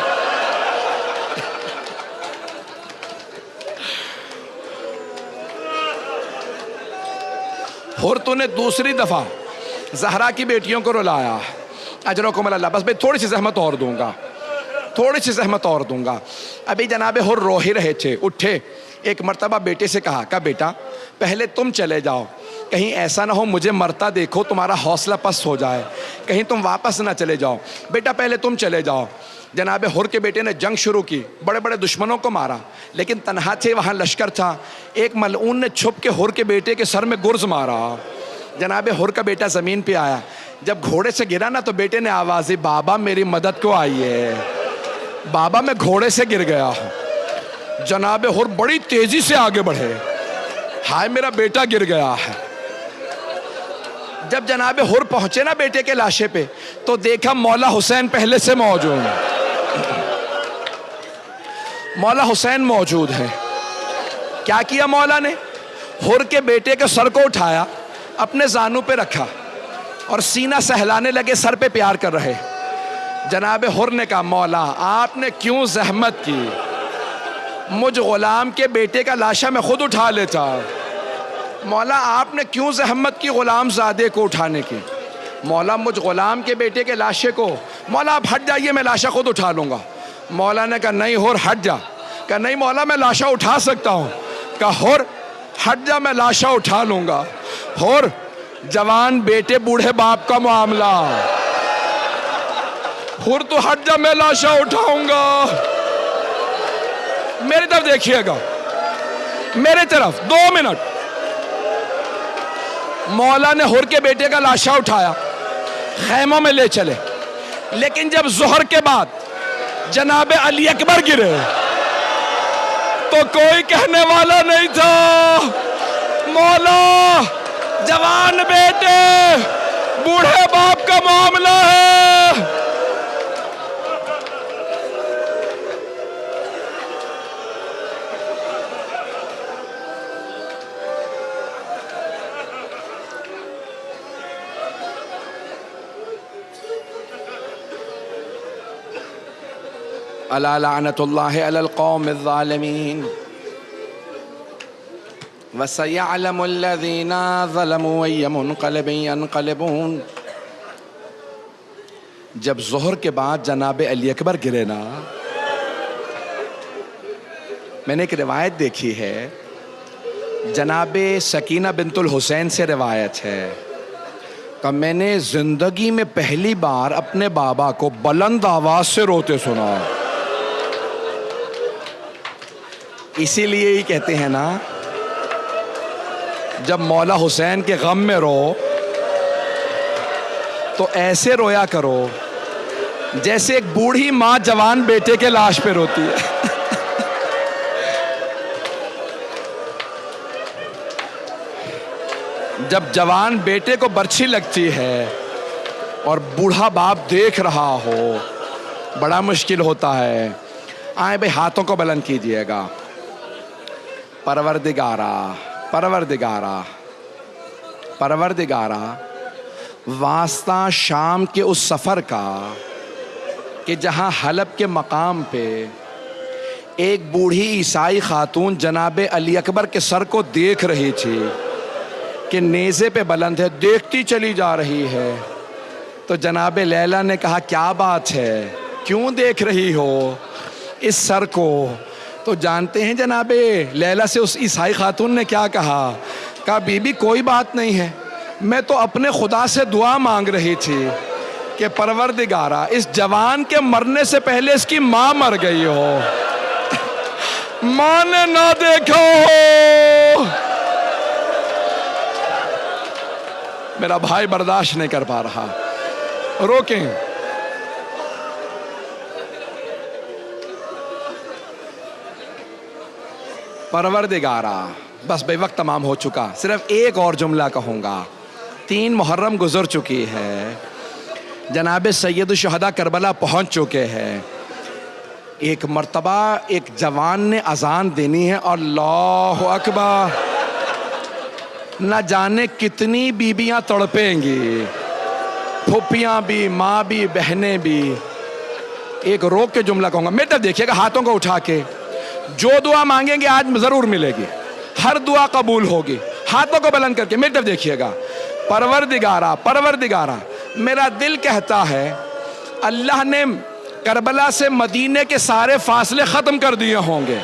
حر تو نے دوسری دفعہ زہرا کی بیٹیوں کو رلایا۔ اجرکم اللہ۔ بس بھئی تھوڑی سی زحمت اور دوں گا، تھوڑی سی زحمت اور دوں گا۔ ابھی جناب حر رو ہی رہے تھے، اٹھے، ایک مرتبہ بیٹے سے کہا بیٹا پہلے تم چلے جاؤ، کہیں ایسا نہ ہو مجھے مرتا دیکھو تمہارا حوصلہ پست ہو جائے، کہیں تم واپس نہ چلے جاؤ، بیٹا پہلے تم چلے جاؤ۔ جناب حر کے بیٹے نے جنگ شروع کی، بڑے بڑے دشمنوں کو مارا، لیکن تنہا تھے، وہاں لشکر تھا، ایک ملعون نے چھپ کے حر کے بیٹے کے سر میں گرز مارا۔ جناب حر کا بیٹا زمین پہ آیا، جب گھوڑے سے گرا نا تو بیٹے نے آواز دی بابا میری مدد کو آئیے، بابا میں گھوڑے سے گر گیا ہوں۔ جناب حر بڑی تیزی سے آگے بڑھے، ہائے میرا بیٹا گر گیا ہے۔ جب جناب حر پہنچے نا بیٹے کے لاشے پہ تو دیکھا مولا حسین پہلے سے موجود ہیں، مولا حسین موجود ہیں۔ کیا کیا مولا نے؟ حر کے بیٹے کے سر کو اٹھایا، اپنے زانو پہ رکھا اور سینہ سہلانے لگے، سر پہ پیار کر رہے۔ جناب حر نے کہا مولا آپ نے کیوں زحمت کی، مجھ غلام کے بیٹے کا لاشا میں خود اٹھا لیتا۔ مولا آپ نے کیوں زحمت کی غلام زادے کو اٹھانے کی؟ مولا مجھ غلام کے بیٹے کے لاشے کو، مولا آپ ہٹ جائیے میں لاشا خود اٹھا لوں گا۔ مولا نے کہا نہیں حر ہٹ جا۔ کہا نہیں مولا میں لاشا اٹھا سکتا ہوں۔ کہا حر ہٹ جا میں لاشا اٹھا لوں گا۔ حر جوان بیٹے بوڑھے باپ کا معاملہ، حر تو ہٹ جا میں لاشا اٹھاؤں گا۔ میری طرف دیکھیے گا، میری طرف 2 منٹ۔ مولا نے حر کے بیٹے کا لاشا اٹھایا، خیموں میں لے چلے، لیکن جب ظہر کے بعد جناب علی اکبر گرے تو کوئی کہنے والا نہیں تھا مولا جوان بیٹے بوڑھے باپ کا معاملہ ہے۔ الا لعنت اللہ علی القوم الظالمین وسیعلم الذین ظلموا ای منقلب ینقلبون۔ جب ظہر کے بعد جناب علی اکبر گرے نا، میں نے ایک روایت دیکھی ہے، جناب سکینہ بنت الحسین سے روایت ہے کہ میں نے زندگی میں پہلی بار اپنے بابا کو بلند آواز سے روتے سنا۔ اسی لیے ہی کہتے ہیں نا جب مولا حسین کے غم میں رو تو ایسے رویا کرو جیسے ایک بوڑھی ماں جوان بیٹے کے لاش پہ روتی ہے۔ جب جوان بیٹے کو برچھی لگتی ہے اور بوڑھا باپ دیکھ رہا ہو بڑا مشکل ہوتا ہے۔ آئیں بھائی ہاتھوں کو بلند کیجئے گا۔ پروردگارا پروردگارا پروردگارا، واسطہ شام کے اس سفر کا کہ جہاں حلب کے مقام پہ ایک بوڑھی عیسائی خاتون جناب علی اکبر کے سر کو دیکھ رہی تھی کہ نیزے پہ بلند ہے، دیکھتی چلی جا رہی ہے، تو جناب لیلا نے کہا کیا بات ہے، کیوں دیکھ رہی ہو اس سر کو؟ تو جانتے ہیں جناب لیلا سے اس عیسائی خاتون نے کیا کہا؟ کہا بی بی کوئی بات نہیں ہے، میں تو اپنے خدا سے دعا مانگ رہی تھی کہ پروردگارا اس جوان کے مرنے سے پہلے اس کی ماں مر گئی ہو، ماں نے نہ دیکھا ہو۔ میرا بھائی برداشت نہیں کر پا رہا، روکیں۔ پروردگارا، بس بے وقت تمام ہو چکا، صرف ایک اور جملہ کہوں گا۔ 3 محرم گزر چکی ہے، جناب سید الشہداء کربلا پہنچ چکے ہیں۔ ایک مرتبہ ایک جوان نے اذان دینی ہے، اللہ اکبر، نہ جانے کتنی بیبیاں تڑپیں گی، پھوپھیاں بھی، ماں بھی، بہنیں بھی۔ ایک روک کے جملہ کہوں گا، میرے دیکھیے گا ہاتھوں کو اٹھا کے، جو دعا مانگیں گے آج ضرور ملے گی، ہر دعا قبول ہوگی۔ ہاتھوں کو بلند کر کے میری طرف دیکھیے گا۔ پروردگارا پروردگارا، میرا دل کہتا ہے اللہ نے کربلا سے مدینے کے سارے فاصلے ختم کر دیے ہوں گے۔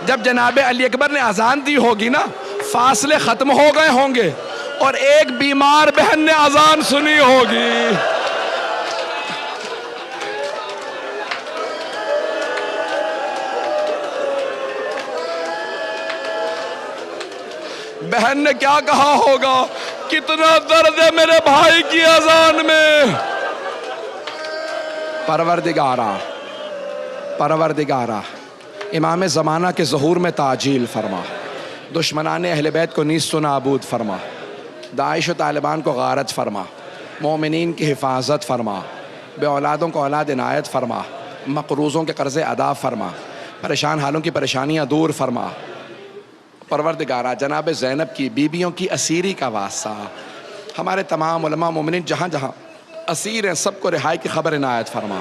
جب جناب علی اکبر نے اذان دی ہوگی نا، فاصلے ختم ہو گئے ہوں گے اور ایک بیمار بہن نے اذان سنی ہوگی۔ بہن نے کیا کہا ہوگا، کتنا درد ہے میرے بھائی کی اذان میں۔ پروردگارا پروردگارا، امام زمانہ کے ظہور میں تعجیل فرما، دشمنان اہل بیت کو نیست و نابود فرما، داعش و طالبان کو غارت فرما، مومنین کی حفاظت فرما، بے اولادوں کو اولاد عنایت فرما، مقروضوں کے قرض ادا فرما، پریشان حالوں کی پریشانیاں دور فرما۔ پروردگارہ جناب زینب کی بیویوں کی اسیری کا واسطہ ہمارے تمام علماء مومنین جہاں جہاں اسیر ہیں سب کو رہائی کی خبر عنایت فرما.